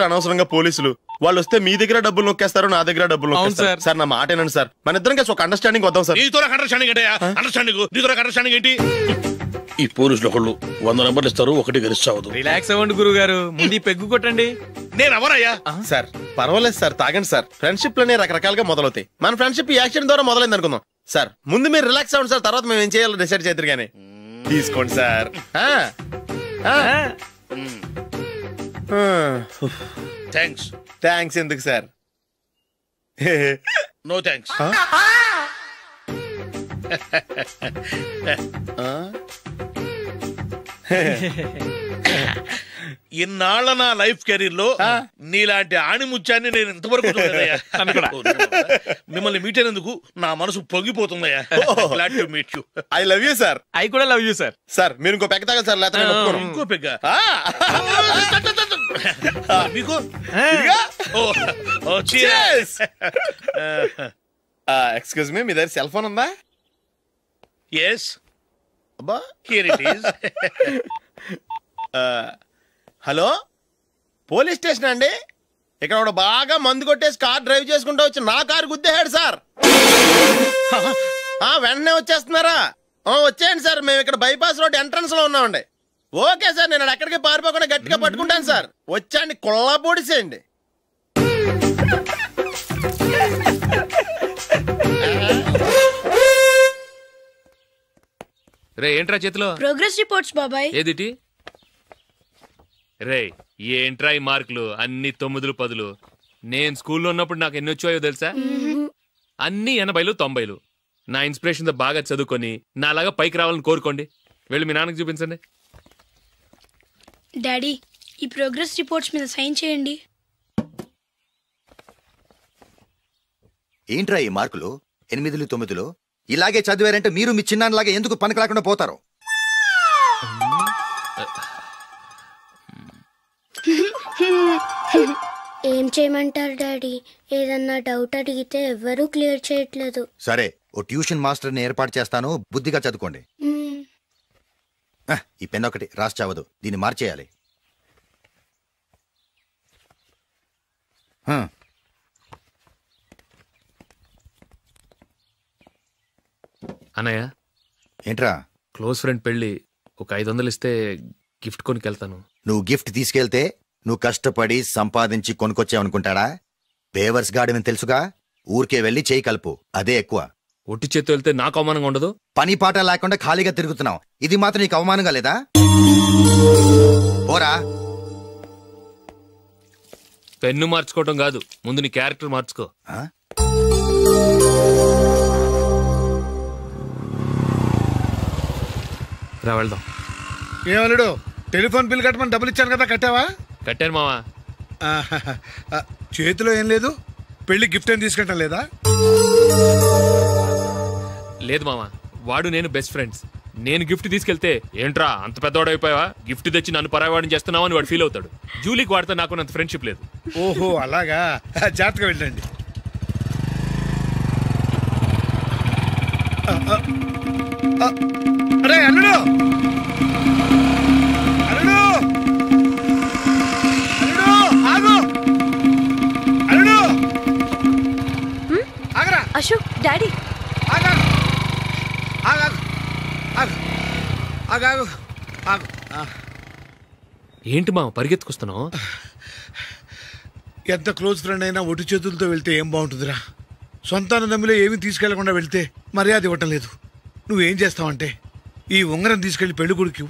అనవసరంగా పోలీసులు వాళ్ళు వస్తే మీ దగ్గర డబ్బులు నొక్కేస్తారు, నా దగ్గర డబ్బులు నొక్కేస్తారు. సార్ నా మాట ఏనండి సార్, మన ఇద్దరం కలిసి ఒక అండర్స్టాండింగ్ వద్దాం సార్. అండర్స్టాండింగ్ ఏంటి? ఈ పోలీసులు ఒకళ్ళు 100 నెంబర్లు ఇస్తారు, ఒకటి గెలిచావదు. రిలాక్స్ అవ్వండి గురువు గారు, ముందు పెగ్గు కొట్టండి. నేను ఎవరయ్యా? సార్ పర్వాలేదు సార్, తాగండి సార్. ఫ్రెండ్షిప్ లోనే రకరకాలుగా మొదలవుతాయి. మన ఫ్రెండ్షిప్ ఈ యాక్సిడెంట్ ద్వారా మొదలైంది అనుకుందాం. సార్ ముందు మీరు రిలాక్స్ అవ్వండి సార్, తర్వాత మేము ఏం చేయాలో డిసైడ్ చేద్దరు కానీ. తీసుకోండి సార్. థ్యాంక్స్ ఎందుకు సార్? No thanks. ఇన్నాళ్ళ నా లైఫ్ కెరీర్ లో నీలాంటి ఆణిముత్యాన్ని నేను ఇంతవరకు చూడలేదయ్యా. మిమ్మల్ని మీట్ అయినందుకు నా మనసు పొంగిపోతుందయ్యా. Glad to meet you. I love you sir. I కూడా లవ్ యూ సార్. సార్ మీరు ఇంకో పెగ్గ తాగాలి సార్, లేకపోతే నేను ఒప్పుకోను. ఇంకో పెగ్గ మీకు? ఎక్స్క్యూజ్ మీ, మీ దగ్గర సెల్ ఫోన్ ఉందా? Yes. అబ్బా, here it is. Hello, police station అండి. ఇక్కడ ఒకడు బాగా మందు కొట్టేసి కార్ డ్రైవ్ చేసుకుంటూ వచ్చి నా కారు గుద్దేశాడు సార్. వెంటనే వచ్చేస్తున్నారా? వచ్చేయండి సార్, మేము ఇక్కడ బైపాస్ రోడ్ ఎంట్రన్స్ లో ఉన్నామండి. ఓకే సార్, నేను ఎక్కడికి పారిపోకుండా గట్టిగా పట్టుకుంటాను సార్. వచ్చాండి, కుళ్ళా పొడిసేయండి. రే ఏంట్రా చేతిలో? ప్రోగ్రెస్ రిపోర్ట్స్ బాబాయ్. ఏదిటి? రే ఏంట్రా ఈ మార్కులు అన్ని 9లు 10లు? నేను స్కూల్లో ఉన్నప్పుడు నాకు ఎన్ని వచ్చాయో తెలుసా? అన్ని 80లు 90లు. నా ఇన్స్పిరేషన్ తో బాగా చదువుకొని నాలాగా పైకి రావాలని కోరుకోండి. వెళ్ళి మీ నాన్నకి చూపించండి. డాడీ, ఈ ప్రోగ్రెస్ రిపోర్ట్స్ మీద సైన్ చేయండి. ఏంట్రా ఈ మార్కులు 8లు 9లు? ఇలాగే చదివారంటే మీరు మీ చిన్నాన్నలాగా ఎందుకు పనికి లేకుండా పోతారు? ఏం చేయమంటారు డాడీ? ఏదన్నా డౌట్ అడిగితే ఎవ్వరూ క్లియర్ చేయట్లేదు. సరే, ఓ ట్యూషన్ మాస్టర్ని ఏర్పాటు చేస్తాను, బుద్ధిగా చదువుకోండి. ఈ పెన్ ఒకటి రాసి చావదు, దీన్ని మార్చేయాలి. అన్నయ్య, ఏంట్రా? క్లోజ్ ఫ్రెండ్ పెళ్లి, ఒక 500 ఇస్తే గిఫ్ట్ కొనుకెళ్తాను. నువ్వు గిఫ్ట్ తీసుకెళ్తే నువ్వు కష్టపడి సంపాదించి కొనుక్కొచ్చావనుకుంటాడా? పేవర్స్ గార్డెన్ తెలుసుగా, ఊరికే వెళ్ళి చేయి కలుపు, అదే ఎక్కువ. ఒట్టి చేత్తో వెళ్తే నాకు అవమానంగా ఉండదు? పని పాట లేకుండా ఖాళీగా తిరుగుతున్నావు, ఇది మాత్రం నీకు అవమానంగా లేదా? పోరా. పెన్ను మార్చుకోవటం కాదు, ముందు నీ క్యారెక్టర్ మార్చుకో. రా వెళ్దాం. ఏమలుడు, టెలిఫోన్ బిల్ కట్టమని డబ్బులు ఇచ్చాను కదా, కట్టావా? కట్టాను మావా. చేతిలో ఏం లేదు, పెళ్లి గిఫ్ట్ ఏం తీసుకుంటాం లేదా? లేదు మావా, వాడు నేను బెస్ట్ ఫ్రెండ్స్. నేను గిఫ్ట్ తీసుకెళ్తే ఏంట్రా అంత పెద్దవాడు అయిపోయావా, గిఫ్ట్ తెచ్చి నన్ను పరాయవాడిని చేస్తున్నావు అని వాడు ఫీల్ అవుతాడు. జూలీకి వాడితే నాకు అంత ఫ్రెండ్షిప్ లేదు. ఓహో అలాగా, జాగ్రత్తగా వెళ్ళండి. అరే అల్లుడు, అల్లుడు, అల్లుడు ఆగు, అల్లుడు ఆగరా. అశోక్ డాడీ, ఆగు ఆగు ఆగు ఆగు ఆగు. ఏంటి మా పరిగెత్తుకొస్తున్నావు? ఎంత క్లోజ్ ఫ్రెండ్ అయినా ఒటి చేతులతో వెళ్తే ఏం బాగుంటుందిరా? సొంతాన దమ్మిలో ఏమీ తీసుకెళ్లకుండా వెళ్తే మర్యాద ఇవ్వటం లేదు. నువ్వేం చేస్తావంటే ఈ ఉంగరం తీసుకెళ్లి పెళ్లి కొడుకు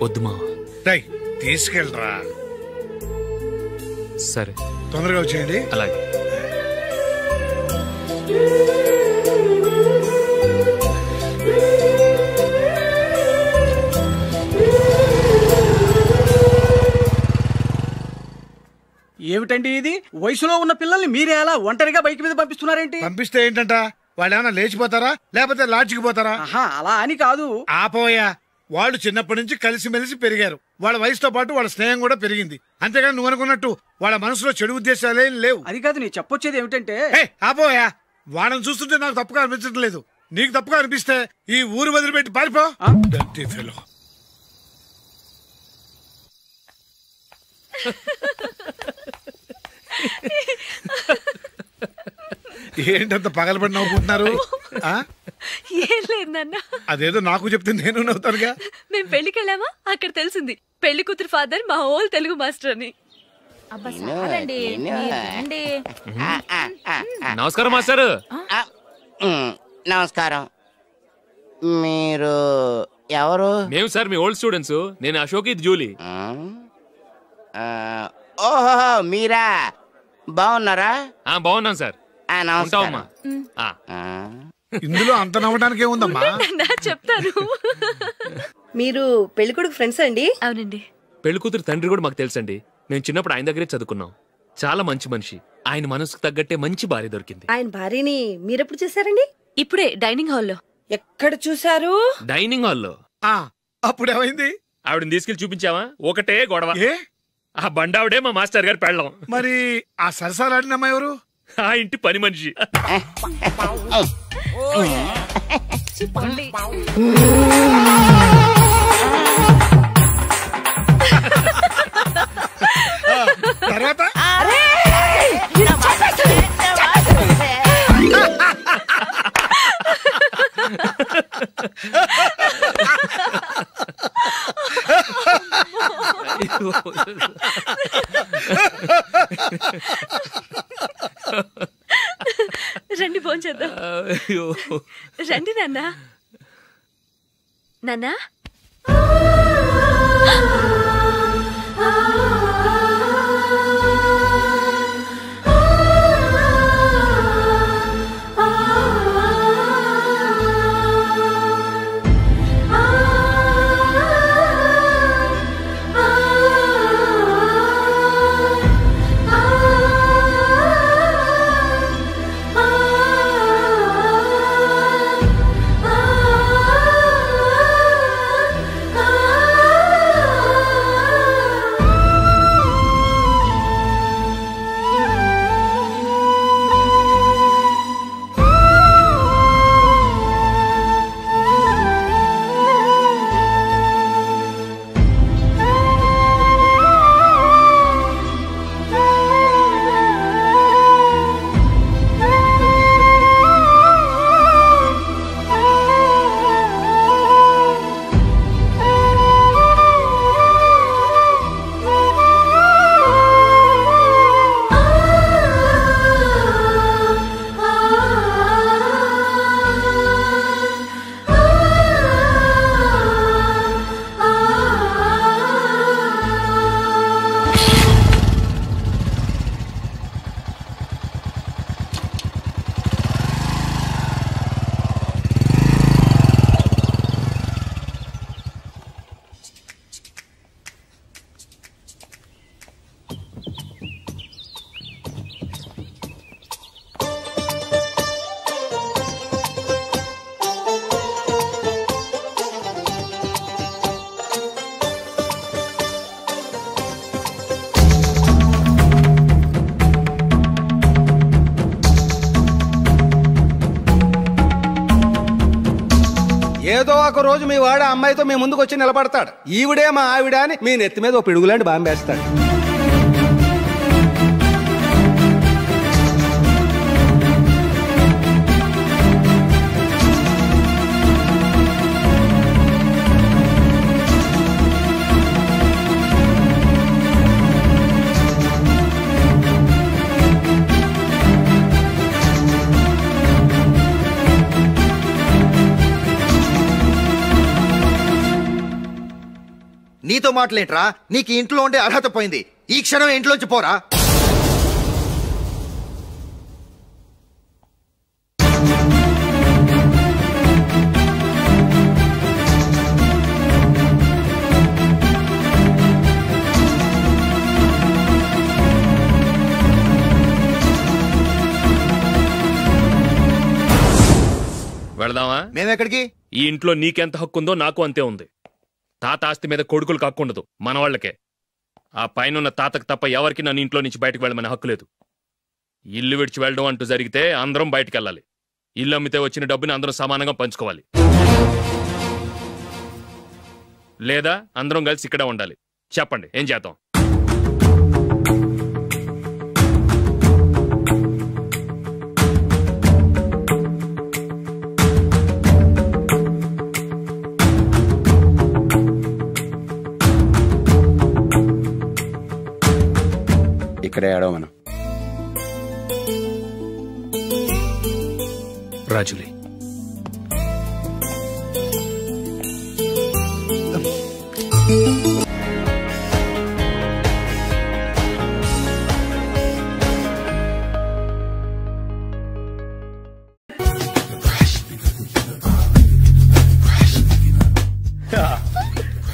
వద్దు మా. రై తీసుకెళ్ళరా. సరే తొందరగా వచ్చేయండి. అలాగే. ఏమిటండి ఇది? వయసులో ఉన్న పిల్లల్ని మీరే అలా ఒంటరిగా బైక్ మీద పంపిస్తున్నారేంటి? పంపిస్తే ఏంటంట, వాళ్ళు ఏమైనా లేచిపోతారా లేకపోతే లాడ్జికి పోతారా? అలా అని కాదు. ఆపోయా, వాళ్ళు చిన్నప్పటి నుంచి కలిసిమెలిసి పెరిగారు. వాళ్ళ వయసుతో పాటు వాళ్ళ స్నేహం కూడా పెరిగింది. అంతేగాని నువ్వు అనుకున్నట్టు వాళ్ళ మనసులో చెడు ఉద్దేశాలేం లేవు. అది కాదు, నేను చెప్పొచ్చేది ఏమిటంటే. ఆపోయా, వాళ్ళని చూస్తుంటే నాకు తప్పుగా అనిపించడం లేదు. నీకు తప్పుగా అనిపిస్తే ఈ ఊరు వదిలిపెట్టి పారిపో. Dirty fellow. ఏంటంత పగలబడి నవ్వుకుంటున్నారు? ఏం లేదన్న. అదేదో నాకు చెప్తే నేను నవ్వుతానుగా. మేము పెళ్లికి వెళ్ళామా, అక్కడ తెలిసింది పెళ్లి కూతురు ఫాదర్ మా హోల్ తెలుగు మాస్టర్ అని. నమస్కారం మాస్టర్. నమస్కారం. మీరు ఎవరు? మేము సార్ మీ ఓల్డ్ స్టూడెంట్స్. నేను అశోక్, ఇది జూలీ. ఓహో మీరా, బాగున్నారా? బాగున్నాం సార్. నమస్కారం. ఇందులో అంత నవ్వడానికి ఏముందమ్మా? చెప్తాను. మీరు పెళ్ళికొడుకు ఫ్రెండ్స్ అండి? అవునండి. పెళ్లి కూతురు తండ్రి కూడా మాకు తెలుసండి. మేము చిన్నప్పుడు ఆయన దగ్గరే చదువుకున్నాం. చాలా మంచి మనిషి. ఆయన మనసుకు తగ్గట్టే మంచి భార్య దొరికింది. ఆయన భార్యని మీరెప్పుడు చూసారండి? ఇప్పుడే డైనింగ్ హాల్లో. ఎక్కడ చూసారు? డైనింగ్ హాల్లో. అప్పుడు ఏమైంది? ఆవిడని తీసుకెళ్లి చూపించావా? ఒకటే గొడవ. ఏ? ఆ బండావిడే మా మాస్టర్ గారు పెళ్ళం. మరి ఆ సరసాలాడినమ్మా ఎవరు? ఆ ఇంటి పని మనిషి. తర్వాత రండి ఫోన్ చేద్దాం. రండి నాన్న. నాన్నా ఏదో ఒక రోజు మీ వాడు అమ్మాయితో మీ ముందుకు వచ్చి నిలబడతాడు. ఈవిడే మా ఆవిడ అని మీ నెత్తి మీద ఓ పిడుగులాంటి బాంబేస్తాడు. నీతో మాటలేంట్రా? నీకు ఇంట్లో ఉండే అర్హత పోయింది. ఈ క్షణం ఇంట్లోంచి పోరా. వెళదామా? మేమెక్కడికి? ఈ ఇంట్లో నీకెంత హక్కు ఉందో నాకు అంతే ఉంది. తాత ఆస్తి మీద కొడుకులు కాకుండదు, మన వాళ్లకే. ఆ పైన తాతకు తప్ప ఎవరికి నన్ను ఇంట్లో నుంచి బయటకు వెళ్ళమనే హక్కు లేదు. ఇల్లు విడిచి వెళ్ళడం అంటూ జరిగితే అందరం బయటకు వెళ్ళాలి. ఇల్లు అమ్మితే వచ్చిన డబ్బుని అందరం సమానంగా పంచుకోవాలి, లేదా అందరం కలిసి ఇక్కడే ఉండాలి. చెప్పండి, ఏం చేద్దాం? ఇక్కడే ఆడో మనం. రాజులే,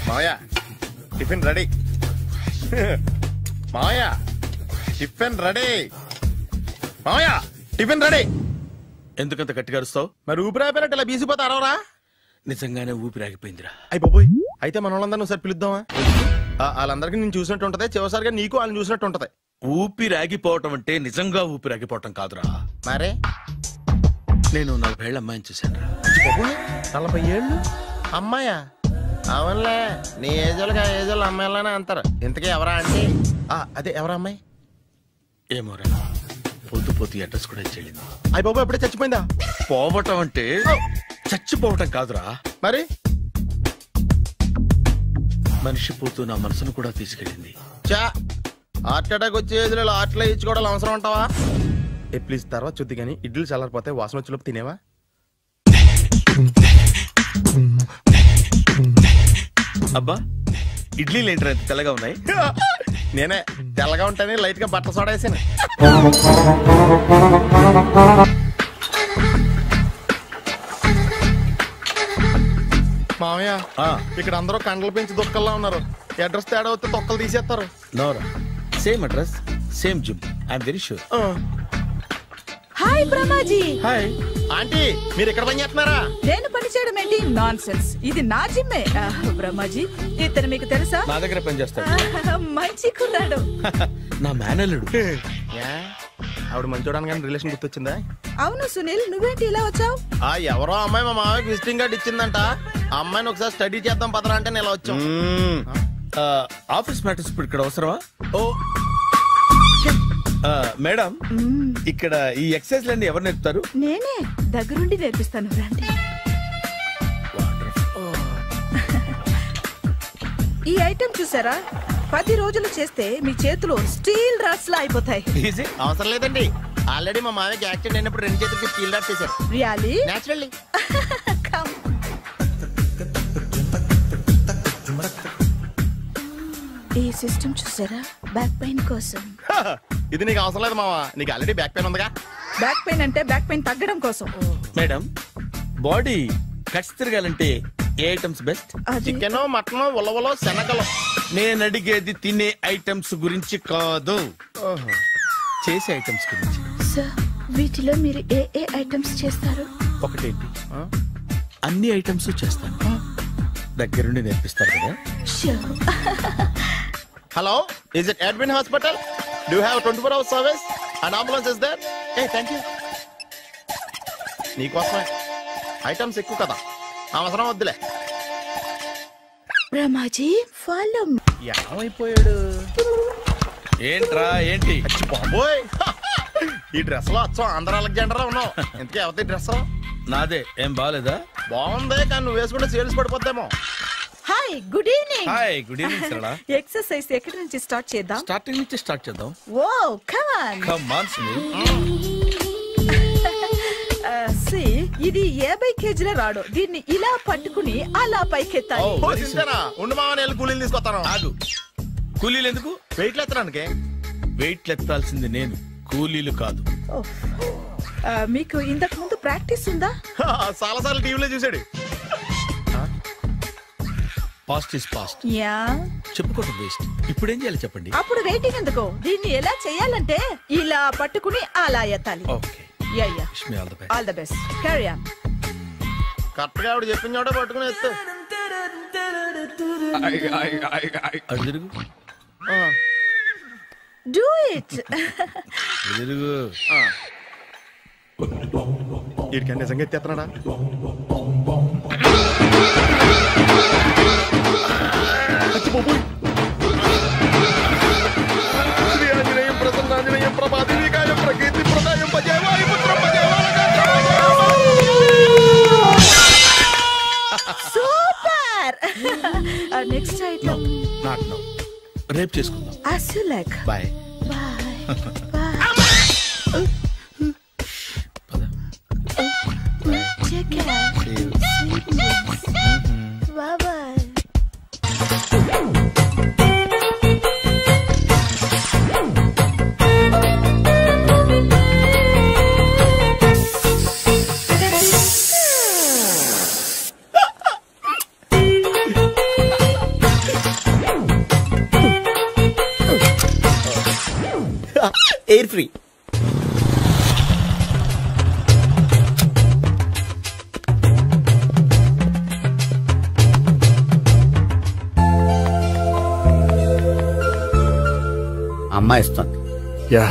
మావయ్య టిఫిన్ రెడీ. మావయ్య టిఫిన్ రెడీ. మావయ్య టిఫిన్ రెడీ. ఎందుకంత గట్టిగా అరుస్తావు? మరి ఊపిరి అయిపోయినట్టు ఇలా బీసిపోతే అరవరా? నిజంగానే ఊపిరాగిపోయిందిరా. అయిపోయి అయితే మన వాళ్ళందరినీ ఒకసారి పిలుద్దామా? వాళ్ళందరికీ నేను చూసినట్టు ఉంటది, చివరిసారిగా నీకు వాళ్ళని చూసినట్టు ఉంటది. ఊపిరాగిపోవటం అంటే నిజంగా ఊపిరాగిపోవటం కాదురా. మరే నేను 40 ఏళ్ల అమ్మాయిని చూశాను రా. 40 ఏళ్ళు అమ్మాయా? అవునులే, నీ ఏజోళ్ళకి ఆ ఏజోళ్ళు అమ్మాయిలానే అంటారు. ఇంతకీ ఎవరా అంటే అదే ఎవరా అమ్మాయి? ఏమోరా, పొద్దు పొద్దు అడ్రస్ కూడా చెల్లింది. అయ్యి బాబు ఎప్పుడే చచ్చిపోయిందా? పోవటం అంటే చచ్చిపోవటం కాదురా, మరి మనిషి పోతూ నా మనసును కూడా తీసుకెళ్ళింది. చా హార్ట్ అటాక్ వచ్చే ఏజ్లో హార్ట్లో ఇచ్చుకోవడం అవసరం ఉంటావా? ప్లీజ్ తర్వాత చూద్ది కానీ ఇడ్లీలు చల్లారిపోతే వాసన వచ్చేలోపు తినేవా? అబ్బా, ఇడ్లీలు ఏంట్రా ఎంత తెల్లగా ఉన్నాయి? నేనే తెల్లగా ఉంటానే లైట్ గా బట్టలు సోడా వేసాను. మామయ్య ఇక్కడ అందరూ కండలు పెంచి దుక్కల్లా ఉన్నారు. అడ్రస్ తేడా వస్తే తొక్కలు తీసేస్తారు. Nora, same address same gym. I'm very sure. Hi Brahmaji. Hi aunty, మీరు ఇక్కడ పని చేస్తున్నారా? నేను పని చేయడం ఏంటి? నాన్ సెన్స్, ఇది నా జిమ్మే. బ్రహ్మాజీ ఇతను మీకు తెలుసా? నా దగ్గర పని చేస్తాడు. మంచి కుర్రాడు. నా మేనల్లుడు. ఆవిడ మంచి చూడడానికి రిలేషన్ గుర్తొచ్చిందా? అవును సునీల్, నువ్వేంటి ఇలా వచ్చావు? ఎవరో అమ్మాయి మా మామయ్యకి విజిటింగ్ కార్డు ఇచ్చిందంట. ఆ అమ్మాయిని ఒకసారి స్టడీ చేద్దాం పదరా అంటే నేను ఇలా వచ్చాం. ఆఫీస్ మ్యాటర్స్ ఇప్పుడు ఇక్కడ అవసరమా? ఓ మేడం, ఇక్కడ ఈ ఎక్సర్సైజ్ లన్నీ ఎవరు నేర్పుతారు? నేనే దగ్గరుండి నేర్పిస్తాను, రండి. ఈ ఐటెం చూసారా? 10 రోజులు చేస్తే మీ చేతులు స్టీల్ రాట్స్ లా అయిపోతాయి. అవసరం లేదండి, ఆల్రెడీ మా మామయ్యకి యాక్సిడెంట్ అయినప్పుడు 2 చేతులకి స్టీల్ రాట్ చేశారు. రియల్లీ? నేచురల్లీ. ఈ సిస్టమ్ చూసారా? బ్యాక్ పెయిన్ కోసం. ఇది నీకు అవసరం లేదు మావా, నీకు ఆల్రెడీ బ్యాక్ పెయిన్ ఉందిగా. బ్యాక్ పెయిన్ అంటే బ్యాక్ పెయిన్ తగ్గడం కోసం. మేడం, బాడీ కట్స్ తిరగాలంటే ఏ ఐటమ్స్ బెస్ట్? చికెన్, మటన్, ఉలవలో, శనగలు. నేను అడిగేది తినే ఐటమ్స్ గురించి కాదు, చేసే ఐటమ్స్ గురించి. సార్, వీటిలో మీరు ఏ ఏ ఐటమ్స్ చేస్తారు? ఒకటేంటి, అన్ని ఐటమ్స్ చేస్తాను. దగ్గరుండి నేర్పిస్తారు కదా? Hello, is it admin hospital? Do have 24 hours service and ambulance is there? Thank you. నీకోసమే ఐటమ్స్ ఎక్కువ కదా, అవసరం వద్దులే. బ్రహ్మాజీ ఫాలో. ఏమైపోయాడు? ఏంట్రా ఏంటి? బాబోయ్, ఈ డ్రెస్ లో వచ్చాం ఆంధ్ర అలెగ్జాండర్ ఉన్నావు. ఇంతకీ ఎవరి డ్రెస్? నాదే. ఏం బాగాలేదా? బాగుంది, కానీ నువ్వు వేసుకుంటే సేల్స్ పడిపోద్దేమో. Hi, good evening. Hi, good evening Sarala. Exercise ఎక్కడి నుంచి స్టార్ట్ చేద్దాం? స్టార్టింగ్ నుంచి స్టార్ట్ చేద్దాం. Oh come on. Come on Sunil. ఇది 50 kg రాడు. దీన్ని ఇలా పట్టుకుని అలా పైకెత్తాలి. ఉండు మామ, నేను కూలీలు తీసుకొస్తాను. ఆగు, కూలీలు ఎందుకు? వెయిట్ ఎత్తడానికి. వెయిట్ ఎత్తాల్సింది నేను, కూలీలు కాదు. మీకు ఇంతకు ముందు ప్రాక్టీస్ ఉందా? చాలా సార్లు టీవీలో చూసాడు. Past is past. యా, చెప్పుకోవడం వేస్ట్. ఇప్పుడు ఏం చేయాలి చెప్పండి? అప్పుడు వెయిటింగ్ ఎందుకు? దీన్ని ఎలా చేయాలంటే ఇలా పట్టుకుని అలా ఎత్తాలి. Okay, ya ya, all the best. Carry on. Correct గా ఆవిడ చెప్పిన చోట పట్టుకుని ఎత్తు. తిరుగు. Do it. తిరుగు. వీడికి నిజంగా ఎత్తేస్తున్నాడా? శ్రీ ఆంజనేయం ప్రసన్నాంజనేయం ప్రభాదివికాయం ప్రకీర్తి ప్రదాయం భజేవాయు పుత్రం super. Next item not now, రేపు చేసుకుందాం. as you like. Bye. Take care. Bye bye. Air free. అమ్మాయి ఇస్తుంది. యా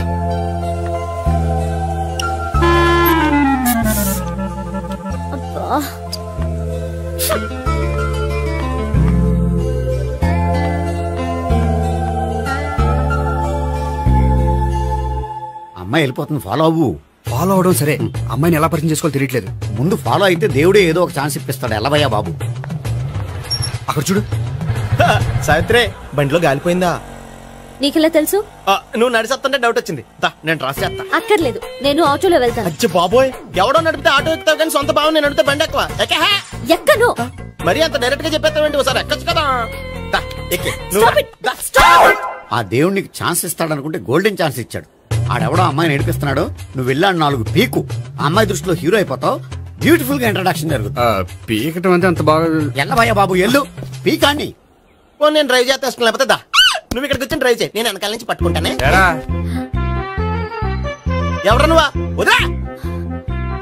అమ్మాయి వెళ్ళిపోతుంది, ఫాలో అవ్వు. ఫాలో అవడం సరే, అమ్మాయిని ఎలా పరిచయం చేసుకోవాలో తెలియట్లేదు. ముందు ఫాలో అయితే దేవుడే ఏదో ఒక ఛాన్స్ ఇప్పిస్తాడు. ఎల్లవయ్యా బాబు. అక్కడ చూడు. సావిత్రి, బండిలో గాలిపోయిందా? నీకెలా తెలుసు? నువ్వు నడిచేస్తుంటే డౌట్ వచ్చింది. నేను డ్రాస్ చేస్తా. అక్కర్లేదు, నేను ఆటోలో వెళ్తాను. అచ్చి బాబోయ్, ఎవడో నడిపితే ఆటో ఎక్కుతావు కానీ సొంత భావం నేను నడిపితే బండి ఎక్కువ. ఎక్కను. మరి అంత డైరెక్ట్ గా చెప్పేస్తావేంటి? ఒకసారి ఎక్కొచ్చు కదా. ఆ దేవుడికి ఛాన్స్ ఇస్తాడనుకుంటే గోల్డెన్ ఛాన్స్ ఇచ్చాడు. ఆడెవడో అమ్మాయిని నడిపిస్తున్నాడు, నువ్వు వెళ్ళాడు 4 పీకు. ఆ అమ్మాయి దృష్టిలో హీరో అయిపోతావు. బ్యూటిఫుల్ గా ఇంట్రడక్షన్ జరుగుతుంది. పీకటం అంటే అంత బాగా ఎల్లవయ్యా బాబు, ఎల్లు పీకాన్ని. నేను డ్రైవ్ చేస్తాను, లేకపోతే దా నువ్వు ఇక్కడికి వచ్చి డ్రైవ్ చేయి, నేను వెనకాల నుంచి పట్టుకుంటానే. ఎవరు నువ్వా? వదిలా.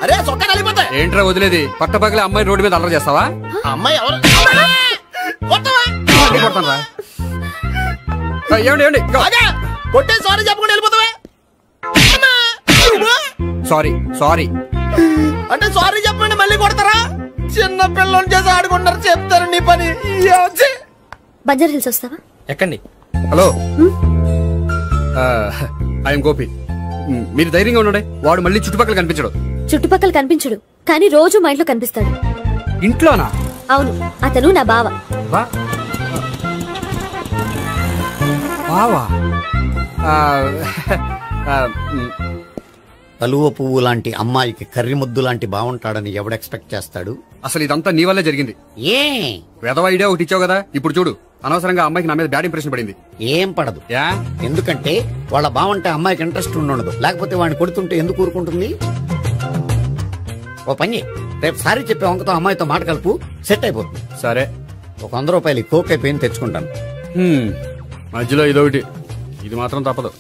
అరే చొక్కా కలిపోతా. ఏంట్రా వదిలేది? పట్టపగలే అమ్మాయి రోడ్డు మీద అల్లరి చేస్తావా? అమ్మాయి ఎవరు? ఏమండి కొట్టే సారీ చెప్పకుండా వెళ్ళిపోతావా? సారీ సారీ అంటే సారీ చెప్పండి మళ్ళీ కొడతారా? చిన్న పిల్లలు చేసి ఆడుకుంటారు, చెప్తారు నీ పని. బంజారా హిల్స్ వస్తావా? ఎక్కండి. Hello, I'm Gopi. మీరు ధైర్యంగా ఉండండి. వాడు మళ్ళీ చుట్టుపక్కల కనిపించడు. చుట్టుపక్కల కనిపించడు, కానీ రోజు మా ఇంట్లో కనిపిస్తాడు. ఇంట్లోనా? అవును, అతను నా బావ. బావా? కలువ పువ్వు లాంటి అమ్మాయికి కర్రి ముద్దు లాంటి బాగుంటాడని ఎవడు ఎక్స్పెక్ట్ చేస్తాడు? అసలు ఇదంతా నీ వల్లే జరిగింది. ఏ వెధవ ఐడియా ఒకటి ఇచ్చావు కదా, ఇప్పుడు చూడు. అనవసరంగా అమ్మాయికి నా మీద బ్యాడ్ ఇంప్రెషన్ పడింది. ఏం పడదు. ఎందుకంటే వాళ్ళ బాగుంటే అమ్మాయికి ఇంట్రెస్ట్ ఉండదు. లేకపోతే వాడిని కొడుతుంటే ఎందుకు ఊరుకుంటుంది? ఓ పని, రేపు సారీ చెప్పే వంకతో అమ్మాయితో మాట కలుపు, సెట్ అయిపోతుంది. సరే, ఒక 100 రూపాయలు కోక్ అయిపోయింది, తెచ్చుకుంటాను. మధ్యలో ఇదొకటి, ఇది మాత్రం తప్పదు.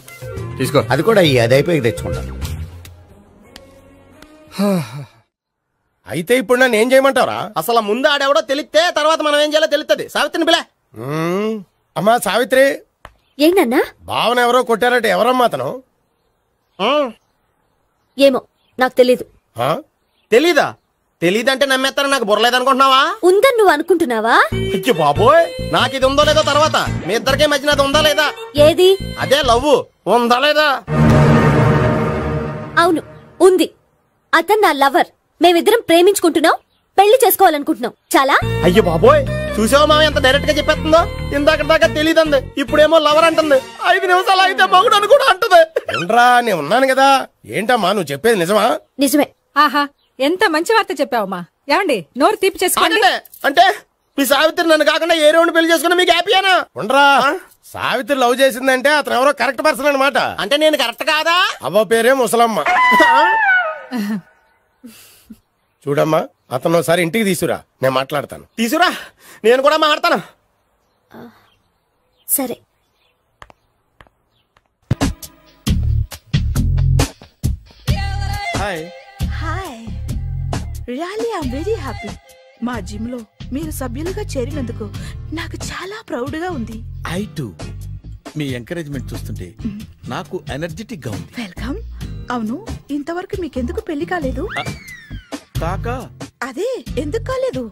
తీసుకో. అది కూడా అది అయిపోయి తెచ్చుకుంటాను. అయితే ఇప్పుడు నన్ను ఏం చేయమంటారా? అసలు ముందు ఆడెవడో తెలిస్తే తర్వాత మనం ఏం చేయాలో తెలుస్తుంది. సావిత్రిని పిల్ల. అమ్మా సావిత్రి. ఏంటన్నా? భావన ఎవరో కొట్టారట. ఎవరమ్మా అతను? ఏమో నాకు తెలీదు. తెలీదా? తెలీదంటే నమ్మేస్తాను. నాకు బుర్రలేదనుకుంటున్నావా? ఉందని నువ్వు అనుకుంటున్నావా? అయ్యో బాబోయ్, నాకు ఇది ఉందో లేదో తర్వాత. మీ ఇద్దరికే మధ్యన అది ఉందా లేదా? ఏది? అదే లవ్ ఉందా లేదా? అవును, ఉంది. అతను నా లవర్. మేమిద్దరం ప్రేమించుకుంటున్నాం, పెళ్లి చేసుకోవాలనుకుంటున్నాం. చాలా. అయ్యో బాబోయ్, చూసావా మామ ఎంత డైరెక్ట్ గా చెప్పేస్తుందో? ఇందాక దాకా తెలియదంది, ఇప్పుడేమో లవర్ అంటుంది. 5 నిమిషాలు అయితే మగుడు అని కూడా అంటుంది. ఏంట్రా, నేను ఉన్నాను కదా. ఏంటమ్మా నువ్వు చెప్పేది నిజమా? నిజమే. ఆహా, ఎంత మంచి వార్త చెప్పావమ్మా. ఏమండి, నోరు తీపి చేసుకోండి. అంటే మీ సావిత్రి నన్ను కాకుండా ఏ రౌండ్ పెళ్లి చేసుకున్నా మీకు హ్యాపీయేనా? ఉండరా, సావిత్రి లవ్ చేసిందంటే అతను ఎవరో కరెక్ట్ పర్సన్ అనమాట. అంటే నేను కరెక్ట్ కాదా? అవ్వ పేరే ముసలమ్మ. చూడమ్మా, అతను ఒకసారి ఇంటికి తీసుకురా, నేను మాట్లాడతాను. తీసుకురా, నేను కూడా మాట్లాడతాను. సరే. Hi. Really I am very happy. మా జిమ్ లో మీరు సభ్యులుగా చేరినందుకు నాకు చాలా ప్రౌడ్ గా ఉంది. I to. మీ ఎంకరేజ్మెంట్ చూస్తుంటే నాకు ఎనర్జెటిక్ గా ఉంది. వెల్కమ్. అవును, ఇంతవరకు మీకెందుకు పెళ్లి కాలేదు? కాకా అదే ఎందుకు కాలేదు?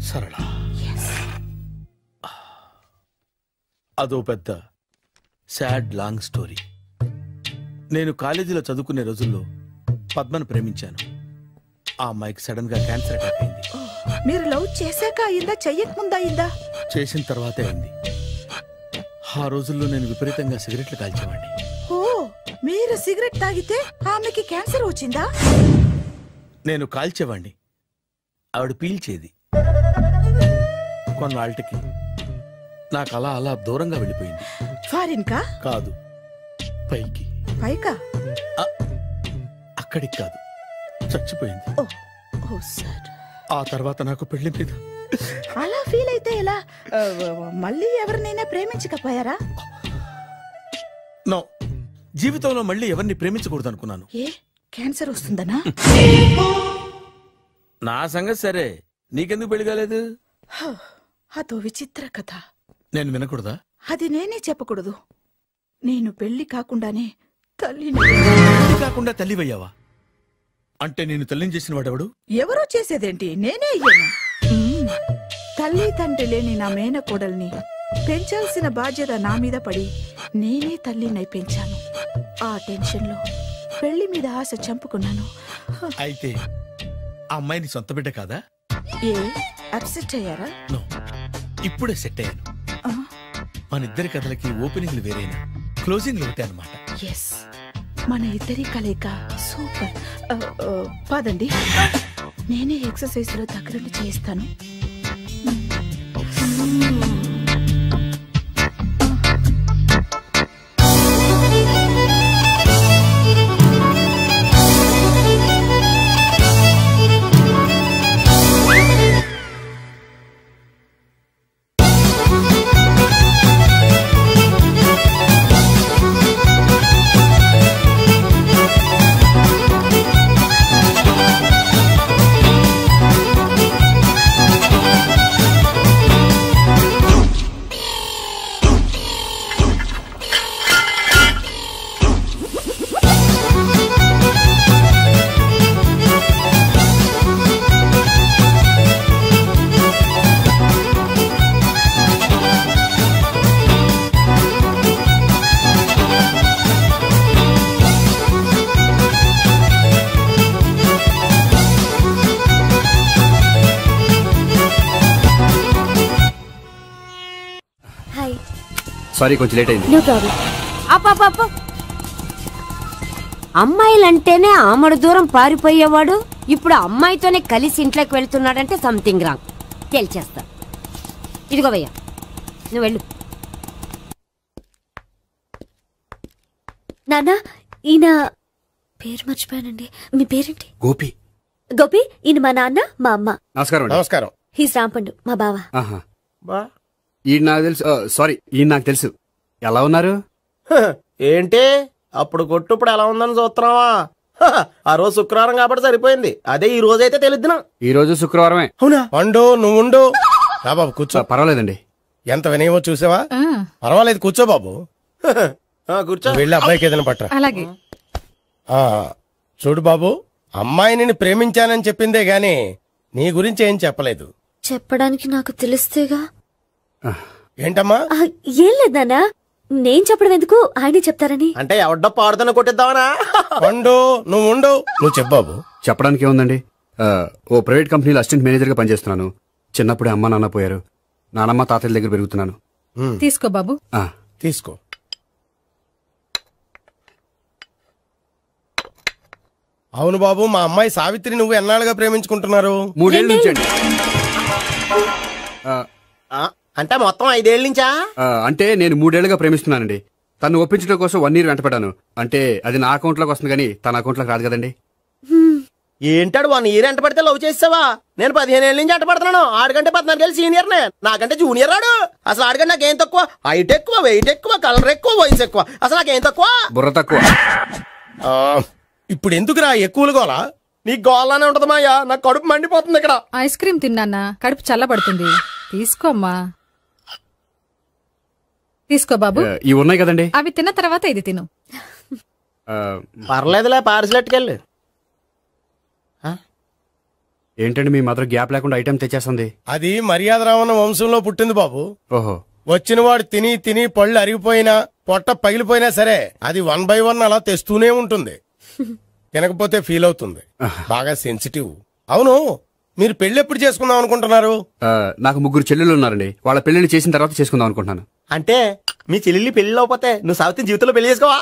సరళ, అదో పెద్ద సాడ్ లాంగ్ స్టోరీ. నేను కాలేజీలో చదువుకునే రోజుల్లో పద్మను ప్రేమించాను. ఆ అమ్మాయికి సడన్ గా క్యాన్సర్ అటాక్ అయింది. మీరు లవ్ చేశాక అయిందా, చెయ్యక ముందా అయిందా? చేసిన తర్వాతే అయింది. ఆ రోజుల్లో నేను విపరీతంగా సిగరెట్లు కాల్చేవాడిని. ఓ, మీరు సిగరెట్ తాగితే ఆమెకి క్యాన్సర్ వచ్చిందా? నేను కాల్చేవాణ్ణి, ఆవిడ పీల్చేది. కొన్నాళ్ళకి నాకు అలా అలా దూరంగా వెళ్ళిపోయింది. ఫారిన్ కా? కాదు, పైకి. పైకా? అక్కడికి కాదు, చచ్చిపోయింది. ఓ సార్. ఆ తర్వాత నాకు పెళ్లి మీద. అలా ఫీల్ అయితే ఎలా? మళ్ళీ ఎవరినైనా ప్రేమించకపోయారా? నో, జీవితంలో మళ్ళీ ఎవరిని ప్రేమించకూడదు అనుకున్నాను. ఏ, క్యాన్సర్ వస్తుందనా? నా సంగతి సరే, నీకెందుకు పెళ్లి కాలేదు? అదో విచిత్ర కథ. నేను వినకూడదా? అది నేనే చెప్పకూడదు. నేను పెళ్లి కాకుండానే తల్లిని. పెళ్లి కాకుండా తల్లివయ్యావా? అంటే నేను తల్లిని చేసిన వాడెవడు? ఎవరో చేసేదేంటి, నేనే అయ్యాను. తల్లి తండ్రి లేని నా మేనకోడల్ని పెంచాల్సిన బాధ్యత నా మీద పడి నేనే తల్లినై పెంచాను. ఆ టెన్షన్లో పెళ్లి మీద ఆశ చంపుకున్నాను. అయితే ఆ అమ్మాయిని సొంత బిడ్డ కాదా? ఏ, అప్సెట్ అయ్యారా? నో, ఇప్పుడే సెట్ అయ్యాను. మన ఇద్దరి కథలకి ఓపెనింగ్లు వేరేనా, క్లోజింగ్లు ఒకటే అన్నమాట. ఎస్, మన ఇద్దరి కలయిక సూపర్. పదండి, నేనే ఎక్సర్సైజ్ లో దగ్గరుండి చేయిస్తాను. సారీ, కొంచెం లేట్ అయింది. No problem. అప్ప అమ్మాయిలంటేనే ఆమడు దూరం పారిపోయేవాడు ఇప్పుడు అమ్మాయితోనే కలిసి ఇంట్లోకి వెళ్తున్నాడంటే సంథింగ్ రాంగ్. తేల్చేస్తా. ఇదిగో భయ్యా, నువ్వు వెళ్ళు. నాన్న, ఈయన పేరు మర్చిపోయానండి. మీ పేరేంటి? గోపి. గోపి, ఈయన మా నాన్న, మా అమ్మ. నమస్కారం. నమస్కారం. హీస్ రాంపండు, మా బావ. ఈయన నాకు తెలుసు. సారీ, ఈయన నాకు తెలుసు. ఎలా ఉన్నారు? ఏంటి అప్పుడు కొట్టు ఇప్పుడు ఎలా ఉందని చూస్తున్నావా? ఆ రోజు శుక్రవారం కాబట్టి సరిపోయింది. అదే ఈ రోజు అయితే తెలిద్దునా. ఈ రోజు శుక్రవారమే. అవునా? వండు, నువ్వుండు. రా బాబు కూర్చో. పర్వాలేదండి. ఎంత వినయమో చూసావా? పర్వాలేదు, కూర్చో బాబు. కూర్చో. వెళ్ళి అబ్బాయికి ఏదైనా పట్టరా. అలాగే. చూడు బాబు, అమ్మాయిని ప్రేమించానని చెప్పిందే గాని నీ గురించి ఏం చెప్పలేదు. చెప్పడానికి నాకు తెలిస్తేగా. ఏంటమ్మా? ఏం లేదు నాన్న, నేను చెప్పడం ఎందుకు, ఆయనే చెప్తారని. అంటే ఎవడ్డో పాడుతున్న కొట్టిద్దామనా? వండు, నువ్వుండు. నువ్వు చెప్పు బాబు. చెప్పడానికి ఏముందండి, ఓ ప్రైవేట్ కంపెనీలో అసిస్టెంట్ మేనేజర్ గా పనిచేస్తున్నాను. చిన్నప్పుడే అమ్మ నాన్న పోయారు. నానమ్మ తాతయ్య దగ్గర పెరుగుతున్నాను. తీసుకో బాబు. తీసుకో. అవును బాబు, మా అమ్మాయి సావిత్రి నువ్వు ఎన్నాళ్ళుగా ప్రేమించుకుంటున్నారు? 3 ఏళ్ళ నుంచి అండి. అంటే మొత్తం 5 ఏళ్ళ నుంచా? అంటే నేను 3 ఏళ్లుగా ప్రేమిస్తున్నానండి. తను ఒప్పించడం కోసం 1 year వెంటపడ్డాను. అంటే అది నా అకౌంట్ లోకి వస్తుంది కానీ తన అకౌంట్ లోకి రాదు కదండి. ఏంటాడు 1 year ఎంట పడితే లవ్ చేసావా? నేను 15 ఏళ్ళ నుంచి ఎంట పడుతున్నాను. ఆడికంటే 14 ఏళ్ళు సీనియర్ నే, నాకంటే జూనియర్ రాడు. అసలు ఆడికంటే నాకేం తక్కువ? హైట్ ఎక్కువ, వెయిట్ ఎక్కువ, కలర్ ఎక్కువ, వయసు ఎక్కువ. అసలు నాకేం తక్కువ? బుర్ర తక్కువ. ఇప్పుడు ఎందుకురా ఎక్కువలు గోలా? నీకు గోలానే ఉంటది మాయా. నాకు కడుపు మండిపోతుంది ఇక్కడ. ఐస్ క్రీమ్ తిన్నానా, కడుపు చల్లబడుతుంది. తీసుకోమ్మా. తీసుకో బాబు. ఇవి ఉన్నాయి కదండి, అవి తిన్న తర్వాత ఇది తిను. పర్లేదులే పార్సిల్ ఎట్టుకెళ్ళి. ఏంటండి మీ మదర్ గ్యాప్ లేకుండా ఐటెం తెచ్చేస్తుంది? అది మర్యాద రావణ వంశంలో పుట్టింది బాబు. ఓహో. వచ్చిన వాడు తిని తిని పళ్ళు అరిగిపోయినా పొట్ట పగిలిపోయినా సరే అది 1 by 1 అలా తెస్తూనే ఉంటుంది. తినకపోతే ఫీల్ అవుతుంది. బాగా సెన్సిటివ్. అవును, మీరు పెళ్లి ఎప్పుడు చేసుకుందాం అనుకుంటున్నారు? నాకు 3 చెల్లెళ్ళు ఉన్నారండి. వాళ్ళ పెళ్లిని చేసిన తర్వాత చేసుకుందాం అనుకుంటున్నాను. అంటే మీ చెల్లెల్ని పెళ్లి లేకపోతే నువ్వు సావిత్రి జీవితంలో పెళ్లి చేసుకోవా?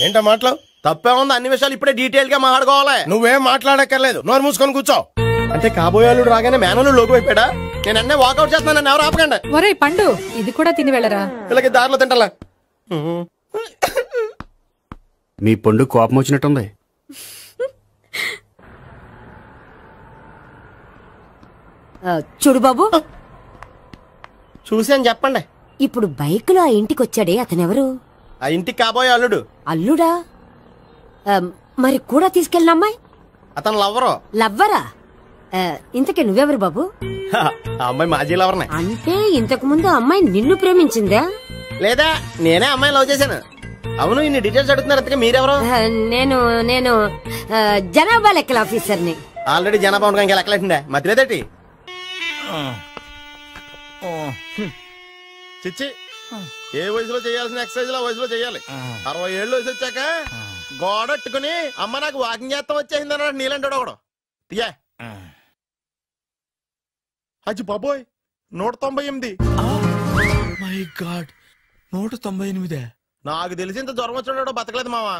ఏంటా మాటలు? తప్పే ఉంది. అన్ని విషయాలు ఇప్పుడే డీటెయిల్ గా మాట్లాడుకోవాలి. నువ్వేం మాట్లాడక్కర్లేదు, నోరు మూసుకొని కూర్చో. అంటే కాబోయేవాళ్ళు రాగానే మేనలు లోకి అయిపోయాడా? నేను అన్నీ వాకౌట్ చేస్తున్నాను, నన్ను ఎవరు ఆపకండి. ఒరే పండు, ఇది కూడా తిని వెళ్ళరా. వీళ్ళకి దారిలో తింటలా. మీ పండు కోపం వచ్చినట్టుంది. చూడు బాబు, చూసాను చెప్పండి. ఇప్పుడు బైక్ లో ఆ ఇంటికి వచ్చాడే అతనెవరు? ఆ ఇంటికి కాబోయే అల్లుడు. అల్లుడా? మరి కూడా తీసుకెళ్ళిన అమ్మాయి? అతను లవ్వరు. లవ్వరా? ఇంతకీ నువ్వెవరు బాబు? ఆ అమ్మాయి మాజీ లవర్నే. అంటే ఇంతకు ముందు అమ్మాయి నిన్ను ప్రేమించిందా? లేదా నేనే అమ్మాయి లవ్ చేశాను. అవును, ఇన్ని డీటెయిల్స్ అడుగుతున్నారు. అంతగా మీరెవరు? నేను జనాభా లెక్కల ఆఫీసర్ని. ఆల్రెడీ జనాభా ఉండగా ఇంకా లెక్కలేండే మధ్యలేదేటి? చిచ్చి, ఏ వయసులో చేయాల్సిన ఎక్సర్సైజ్ ఆ వయసులో చేయాలి. 60 ఏళ్ళు వయసు వచ్చాక గోడట్టుకుని అమ్మ నాకు వాకింగ్ చేస్తాం వచ్చేసింది అన్నాడు నీలంటాడు ఒకడు. తీయా అచ్చి బాబోయ్, 198. My God, 198. నాకు తెలిసి ఇంత జ్వరం వచ్చాడో బతకలేదు మావా.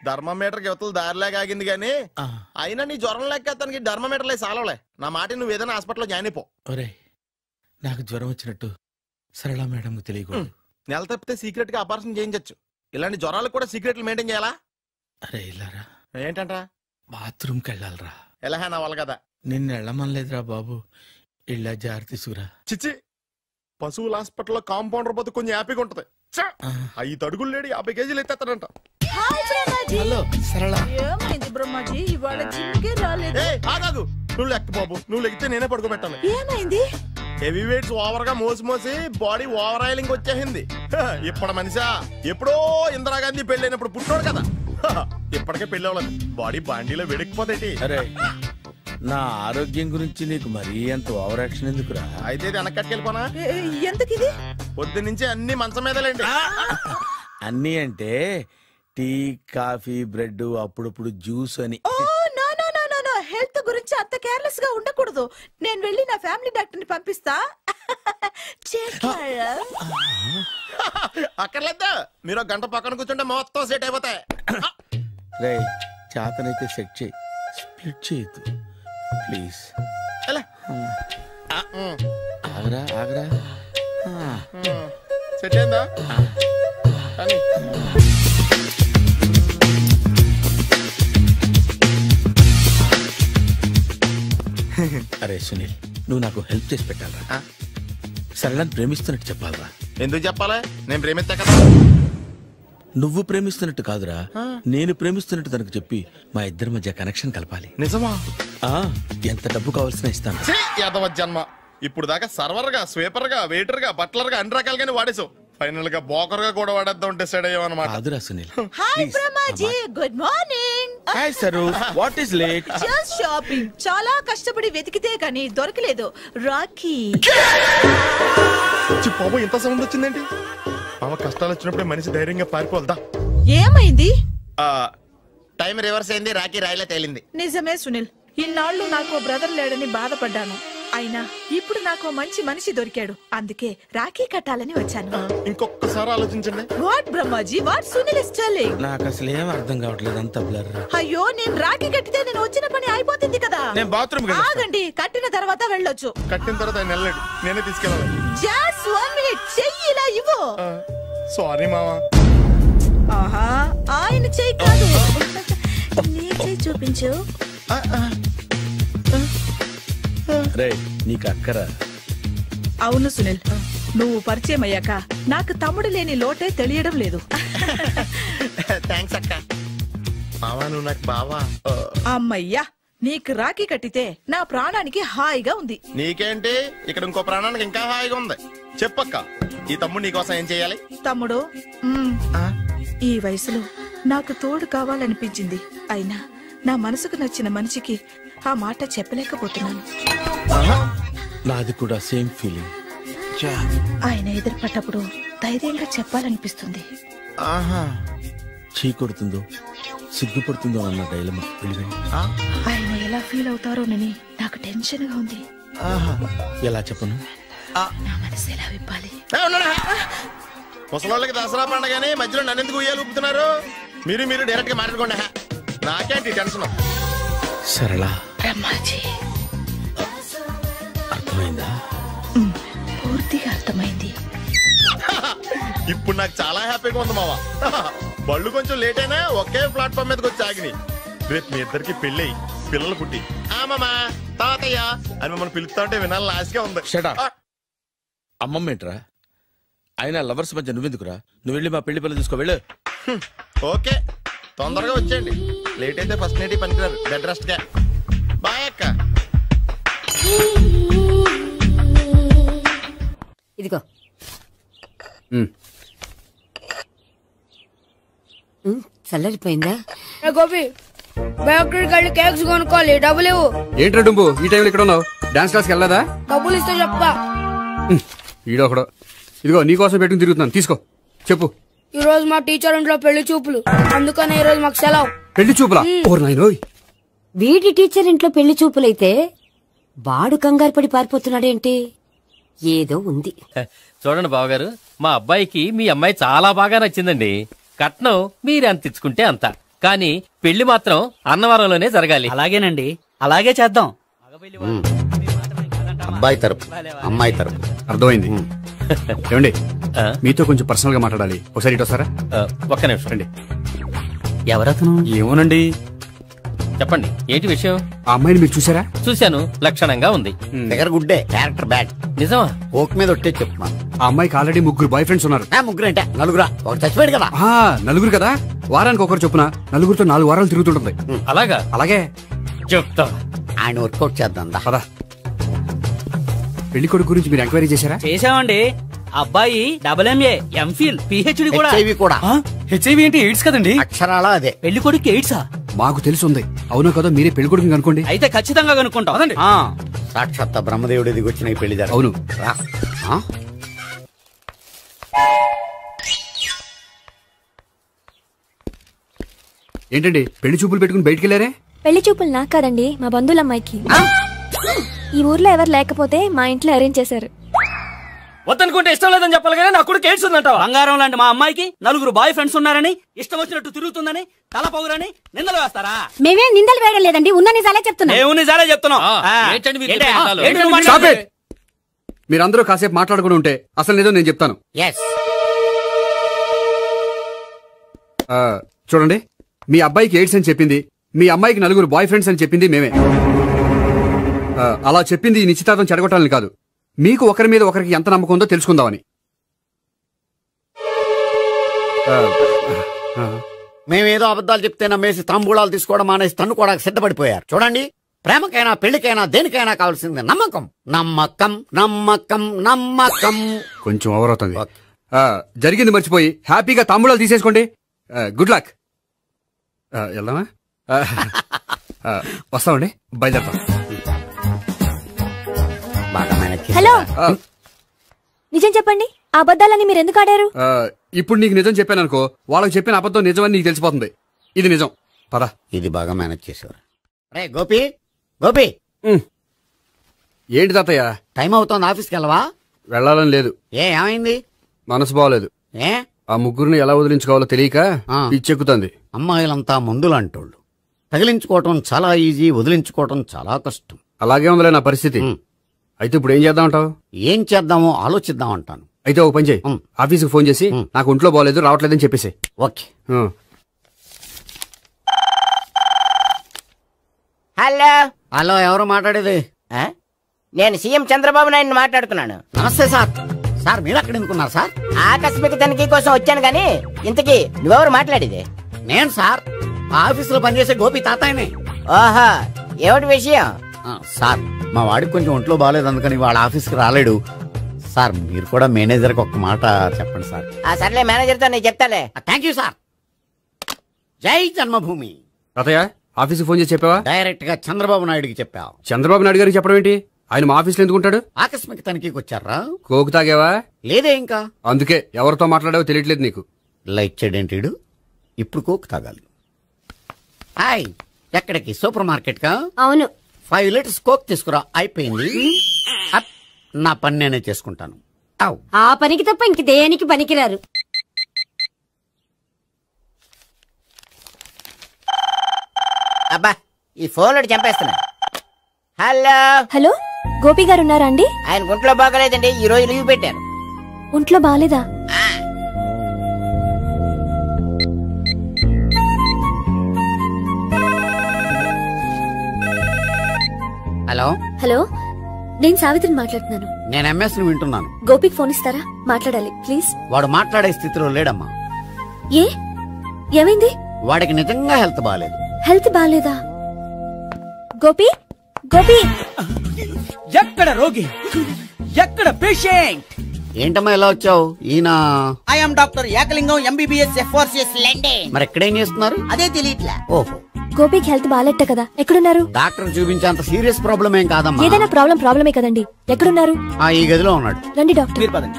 ధర్మమీటర్ యువతలు దారిలాగా ఆగింది గానీ అయినా నీ జ్వరం లెక్క అతనికి ధర్మమీటర్లే సాలవలే. నా మాట నువ్వు ఏదైనా హాస్పిటల్లో జాయిన్ అయిపో. ఒరే, నాకు జ్వరం వచ్చినట్టు సరళ మేడం తెలియకూడదు. నెల తప్పితే సీక్రెట్ గా ఆపరేషన్ చేయించచ్చు. ఇలాంటి జ్వరాలకు కూడా సీక్రెట్లు మెయింటైన్ చేయాలా? అరే ఇల్లారా, ఏంటంటరా? బాత్రూమ్కి వెళ్ళాలరా. ఎలా నా వాళ్ళ కదా. నిన్ను వెళ్ళమనలేదురా బాబు, ఇళ్ళ జారి తీసుకురా. చిచ్చి, పశువుల హాస్పిటల్లో కాంపౌండర్ పోతే కొంచెం హ్యాపీగా ఉంటది. 5 అడుగులు లేడి 50 కేజీలు ఎత్తేస్తాడంట. హలో సరళ. ఏమైంది బ్రహ్మాజీ, ఇవాళ జిమ్కే రాలేదు? ఆగాదు, నువ్వు లెక్క బాబు. నువ్వు లెక్కితే నేనే పడుకోబెట్టాలి. ఏమైంది? హెవీ వెయిట్స్ ఓవర్ గా మోసి బాడీ ఓవర్ ఆయిలింగ్ వచ్చేసింది. ఇప్పుడు మనిషా ఎప్పుడో ఇందిరాగాంధీ పెళ్ళైనప్పుడు పుట్టినోడు కదా. ఇప్పటికే పెళ్లి అవ్వలేదు, బాడీ బాండీలో వెడికిపోతేటి. అరే, నా ఆరోగ్యం గురించి నీకు మరీ అంత ఓవర్ యాక్షన్ ఎందుకురా? అయితే వెనకట్టుకెళ్ళిపోనా? ఎందుకిది? పొద్దు నుంచి అన్ని మంచం మీదలేండి. అన్ని అంటే టీ, కాఫీ, బ్రెడ్, అప్పుడప్పుడు జ్యూస్ అని. హెల్త్ గురించి అంత కేర్లెస్ గా ఉండకూడదు. నేను వెళ్ళి నా ఫ్యామిలీ డాక్టర్ ని పంపిస్తా. అక్కర్లేదు, మీరు 1 గంట పక్కన కూర్చుంటే మొత్తం సెట్ అయిపోతాయి. రే, చేతనైతే సెట్ చేయి, స్ప్లిట్ చేయొద్దు ప్లీజ్. ఆగరా ఆగరా. సెట్ అయిందా? అరే సునీల్, నువ్వు నాకు హెల్ప్ చేసి పెట్టాలరా. సరళని ప్రేమిస్తున్నట్టు చెప్పాలరా. ఎందుకు చెప్పాలి? నేను ప్రేమిస్తా కదా. నువ్వు ప్రేమిస్తున్నట్టు కాదురా, నేను ప్రేమిస్తున్నట్టు తనకు చెప్పి మా ఇద్దరి మధ్య కనెక్షన్ కలపాలి. నిజమా? ఎంత డబ్బు కావాల్సిన ఇస్తాను. యాదవ జన్మ, ఇప్పుడు దాకా సర్వర్ గా, స్వీపర్ గా, వెయిటర్ గా, బట్లర్ గా అన్ని రకాలుగానే వాడేసావు. ఫైనల్ గా బోకర్ గా కూడా వాడేద్దాం డిసైడ్ అయ్యాం అన్నమాట. కాదురా Sunil. Hi Brahmaji, good morning. Hi sir, what is late? Just shopping. చాలా కష్టపడి వెతికితే కానీ దొరకలేదు. రాఖీ. బాబు, ఇంత సౌండ్ వచ్చిందేంటి? మామ కష్టాలు వచ్చినప్పుడే మనిషి ధైర్యంగా పారిపోల్దా. ఏమైంది? టైం రివర్స్ అయింది, రాఖీ రాయిలా తేలింది. నిజమే సునీల్, ఇన్నాళ్ళు నాకు బ్రదర్ లేడని బాధపడ్డాను. అయినా ఇప్పుడు నాకు మంచి మనిషి దొరికాడు. అందుకే రాఖీ కట్టాలని వచ్చాను. ఇంకొకసారి ఆలోచించండి. What Brahmaji, what Sunil is telling? నాకు అసలు ఏం అర్థం కావట్లేదు, అంత బ్లర్. అయ్యో, నేను రాఖీ కట్టితే నేను వచ్చిన పని అయిపోతుంది కదా. నేను బాత్రూమ్ ఆగండి, కట్టిన తర్వాత వెళ్ళొచ్చు. కట్టిన తర్వాత ఆయన వెళ్ళాడు, నేనే తీసుకెళ్ళాలి. జస్ట్ 1 minute, చెయ్యి ఇలా ఇవ్వు. సారీ మామా. ఆహా, ఆయన చెయ్యి కాదు, నీ చెయ్యి చూపించు. రే, నీకు అక్కరా? అవును సునీల్, నువ్వు పరిచయం అయ్యాక నాకు తమ్ముడు లేని లోటే తెలియడం లేదు. థ్యాంక్స్ అక్క. మావా, నువ్వు నాకు బావా. అమ్మయ్యా, నీకు రాఖీ కట్టితే నా ప్రాణానికి హాయిగా ఉంది. నీకేంటి, ఇక్కడ ఇంకో ప్రాణానికి ఇంకా హాయిగా ఉంది. చెప్పక్క, ఈ తమ్ముడు నీకోసం ఏం చేయాలి? తమ్ముడు, ఈ వయసులో నాకు తోడు కావాలనిపించింది. అయినా నా మనసుకు నచ్చిన మనిషికి ఆ మాట చెప్పలేకపోతున్నాను. నాది కూడా సేమ్ ఫీలింగ్. ఆయన ఎదురుపడ్డప్పుడు ధైర్యంగా చెప్పాలనిపిస్తుంది. ఆహా, చీకొడుతుందో సిగ్గుపడుతుందో అన్న డైలమా. ఆయన ఎలా ఫీల్ అవుతారోనని నాకు టెన్షన్ గా ఉంది. ఎలా చెప్పను? నా మనసు ఎలా విప్పాలి? ముసలోళ్ళకి దసరా పండగని మధ్యలో నన్ను ఎందుకు ఉయ్యాలు ఊపుతున్నారు? మీరు డైరెక్ట్ గా మాట్లాడుకోండి. నాకేంటి టెన్షన్? సరళ, బ్రహ్మాజీ, అర్థమైందా? పూర్తిగా అర్థమైంది. ఇప్పుడు నాకు చాలా హ్యాపీగా ఉంది మావా. బళ్ళు కొంచెం లేట్ అయినా ఒకే ప్లాట్ఫామ్ మీదకి వచ్చి ఆగినాయి. రేపు మీ ఇద్దరికి పెళ్ళి పిల్లలు పుట్టి ఆమమ్మా తాతయ్య అని మిమ్మల్ని పిలుస్తా ఉంటే వినాలని ఆశగా ఉంది. అమ్మమ్మ ఏంట్రా? అయినా లవర్స్ మధ్య నువ్వెందుకురా? నువ్వు వెళ్ళి మా పెళ్లి పిల్లలు చూసుకో వెళ్ళు. ఓకే, తొందరగా వచ్చేయండి. లేట్ అయితే ఫస్ట్ నైట్ పనికిరారు. బెడ్ రెస్ట్ గా. బాయ్ అక్క. ఇదిగో చల్లరిపోయిందా? గోపి, బేకరీకి వెళ్ళి కేక్స్ కొనుక్కోవాలి. డబ్బులు ఇవ్వు. ఏంట్రా డుంబు ఈ టైంలో ఇక్కడ ఉన్నావు? డాన్స్ క్లాస్కి వెళ్ళదా? డబ్బులు ఇస్తే చెప్తా. ఈడొకడు. ఇదిగో నీకోసం పెట్టుకుని తిరుగుతున్నాను, తీసుకో. చెప్పు. ఈ రోజు మా టీచర్ ఇంట్లో పెళ్లి చూపులు, అందుకనే ఈ రోజు మాకు సెలవు. పెళ్లి చూపులా? ఓర్ నాయనోయ్. వీడి టీచర్ ఇంట్లో పెళ్లి చూపులైతే వాడు కంగారు పడి పారిపోతున్నాడేంటి? ఏదో ఉంది. చూడండి బావగారు, మా అబ్బాయికి మీ అమ్మాయి చాలా బాగా నచ్చిందండి. కట్నం మీరు ఎంత ఇచ్చుకుంటే అంత, కానీ పెళ్లి మాత్రం అన్నవరంలోనే జరగాలి. అలాగేనండి, అలాగే చేద్దాం. అబ్బాయి తరపు అమ్మాయి తరపు. అర్థమైంది. ఏమండి, మీతో కొంచెం పర్సనల్ గా మాట్లాడాలి. ఒకసారి ఇటు వస్తారా? ఒక్క నిమిషం అండి. ఎవరతను? ఏమోనండి. చెప్పండి, ఏంటి విషయం? ఆ అమ్మాయిని మీరు చూసారా? చూశాను, లక్షణంగా ఉంది. దగ్గర గుడ్డే, క్యారెక్టర్ బ్యాడ్. నిజమా? ఓక్ మీద ఒట్టే చెప్తున్నా. ఆ అమ్మాయికి ఆల్రెడీ 3 బాయ్ ఫ్రెండ్స్ ఉన్నారు. ముగ్గురు అంటే నలుగురా? ఒకటి చచ్చిపోయాడు కదా. నలుగురు కదా, వారానికి ఒకరు చొప్పున నలుగురితో 4 వారాలు తిరుగుతుంటుంది. అలాగా? అలాగే చెప్తా. ఆయన వర్కౌట్ చేద్దాం. పదా. పెళ్లి కొడుకు గురించి మీరు ఎంక్వైరీ చేశారా? చేశామండి. అబ్బాయి MA, MPhil, PhD కూడా. HIV కూడా. HIV ఏంటి? ఎయిడ్స్ కదండి. అక్షరాలా అదే. పెళ్లి కొడుకు ఎయిడ్సా? మాకు తెలుసుంది. అవునో కదా, మీరే పెళ్లి కొడుకుని కనుకోండి. అయితే ఖచ్చితంగా కనుక్కుంటాం. సాక్షాత్ బ్రహ్మదేవుడి దిగొచ్చిన ఈ పెళ్లి. అవును. ఏంటండి పెళ్లి చూపులు పెట్టుకుని బయటికి వెళ్ళారే? పెళ్లి చూపులు నాకు కాదండి, మా బంధువుల అమ్మాయికి. ఈ ఊర్లో ఎవరు లేకపోతే మా ఇంట్లో అరేంజ్ చేశారు. వద్దనుకుంటే ఇష్టం లేదని చెప్పాలి కానీ నా కొడుకు ఎయిడ్స్ ఉందంటావా? బంగారం లాంటి మా అమ్మాయికి 4 బాయ్ ఫ్రెండ్స్ ఉన్నారని, ఇష్టం వచ్చినట్టు తిరుగుతుందని, తల పౌరని నిందలు వేస్తారా? మేమేం నిందలు వేయడం లేదండి, ఉన్న నిజాలే చెప్తున్నాం. నిజాలే చెప్తున్నాం. మీరందరూ కాసేపు మాట్లాడుకుని ఉంటే అసలు నిజం నేను చెప్తాను. చూడండి, మీ అబ్బాయికి ఎయిడ్స్ అని చెప్పింది, మీ అమ్మాయికి 4 బాయ్ ఫ్రెండ్స్ అని చెప్పింది మేమే. అలా చెప్పింది ఈ నిశ్చితార్థం చెడగొట్టాలని కాదు, మీకు ఒకరి మీద ఒకరికి ఎంత నమ్మకం ఉందో తెలుసుకుందామని. మేమేదో అబద్ధాలు చెప్తే నమ్మేసి తాంబూలాలు తీసుకోవడం మానేసి తన్నుకోవడానికి సిద్ధపడిపోయారు. చూడండి, ప్రేమకైనా పెళ్లికైనా దేనికైనా కావాల్సింది నమ్మకం. నమ్మకం నమ్మకం నమ్మకం. కొంచెం ఓవర్ అవుతుంది. జరిగింది మర్చిపోయి హ్యాపీగా తాంబూలాలు తీసేసుకోండి. Good luck. వెళ్దామా? వస్తామండి, బయలుదేరతాం. హలో, నిజం చెప్పండి, ఆ అబద్ధాలని మీరు ఎందుకు ఆడారు? ఇప్పుడు నీకు నిజం చెప్పాను అనుకో, వాళ్ళకి చెప్పిన అబద్ధం నిజమని నీకు తెలిసిపోతుంది. ఇది నిజం. పదా. ఇది బాగా మేనేజ్ చేసేవారు. రే గోపి, గోపి. ఏంటి తాతయ్య? టైం అవుతోంది, ఆఫీస్కి వెళ్ళవా? వెళ్ళాలని లేదు. ఏమైంది? మనసు బాగోలేదు. ఆ ముగ్గురిని ఎలా వదిలించుకోవాలో తెలియక పిచ్చెక్కుతుంది. అమ్మాయిలంతా మందులాంటోళ్ళు. తగిలించుకోవటం చాలా ఈజీ, వదిలించుకోవటం చాలా కష్టం. అలాగే ఉందిలే నా పరిస్థితి. అయితే ఇప్పుడు ఏం చేద్దామంటావు? ఏం చేద్దామో ఆలోచిద్దామంటాను. అయితే ఒక పని చేయి, ఆఫీస్కి ఫోన్ చేసి నాకు ఒంట్లో బాగోలేదు రావట్లేదని చెప్పేసి. ఓకే. హలో. హలో, ఎవరు మాట్లాడేది? నేను సీఎం చంద్రబాబు నాయుడు మాట్లాడుతున్నాను. నమస్తే సార్. సార్ మీరు అక్కడ ఎందుకున్నారు సార్? ఆకస్మిక తనిఖీ కోసం వచ్చాను గానీ ఇంతకీ నువ్వెవరు మాట్లాడేది? నేను సార్, ఆఫీసులో పనిచేసే గోపి తాతాయనే. ఓహో, ఏమిటి విషయం? సార్, మా వాడికి కొంచెం ఒంట్లో బాగాలేదు, అందుకని వాళ్ళ ఆఫీస్కి రాలేడు. సార్, మీరు కూడా మేనేజర్కి ఒక్క మాట చెప్పండి సార్. సర్లే, మేనేజర్తో నేను చెప్తాలే. Thank you sir. జై జన్మభూమి. తాతయ్య ఆఫీస్కి ఫోన్ చేసి చెప్పావా? డైరెక్ట్ గా చంద్రబాబు నాయుడుకి చెప్పావు. చంద్రబాబు నాయుడు గారికి చెప్పడం ఏంటి? ఆయన మా ఆఫీస్లో ఎందుకుంటాడు? ఆకస్మిక తనిఖీకి వచ్చారా? కోకు తాగావా? లేదే ఇంకా. అందుకే ఎవరితో మాట్లాడావో తెలియట్లేదు నీకు. లైట్ చేయడేంటిడు? ఇప్పుడు కోక్ తాగాలి. హాయ్, ఎక్కడికి? సూపర్ మార్కెట్ కా? అవును. 5 లీటర్స్ కోక్ తీసుకురా. అయిపోయింది. అప్, నా పని నేనే చేసుకుంటాను. ఆ పనికి తప్ప ఇంక దేనికి పనికిరారు. అబ్బా ఈ ఫోన్ చంపేస్తున్నా. హలో హలో, గోపి గారు ఉన్నారా అండి? ఆయన ఒంట్లో బాగలేదండి, ఈ రోజు లీవ్ పెట్టారు. ఒంట్లో బాగాలేదా? హలో హలో, నేను సావిత్రిని మాట్లాడుతున్నాను. నేను ఎంఎస్ ను వింటున్నాను. గోపికి ఫోన్ ఇస్తారా? మాట్లాడాలి ప్లీజ్. వాడు మాట్లాడే స్థితిలో లేడమ్మా. ఏ ఏమైంది? వాడికి నిజంగా హెల్త్ బాగాలేదు. హెల్త్ బాగాలేదా? గోపి గోపి, ఎక్కడ రోగి, ఎక్కడ పేషెంట్? ఏంటమ్మా ఎలా వచ్చావు? ఈయన I'm doctor Ekalingam MBBS FRCS London. మరి ఎక్కడేం చేస్తున్నారు? అదే తెలియట్లా. ఓహో, గోపికి హెల్త్ బాగాలెట్ట కదా, ఎక్కడున్నారు? డాక్టర్ చూపించేంత సీరియస్ ప్రాబ్లం ఏం కాదమ్మా. ఏదైనా ప్రాబ్లమే కదండి. ఎక్కడున్నారు? ఈ గదిలో ఉన్నాడు. రండి డాక్టర్. మీరు పదండి.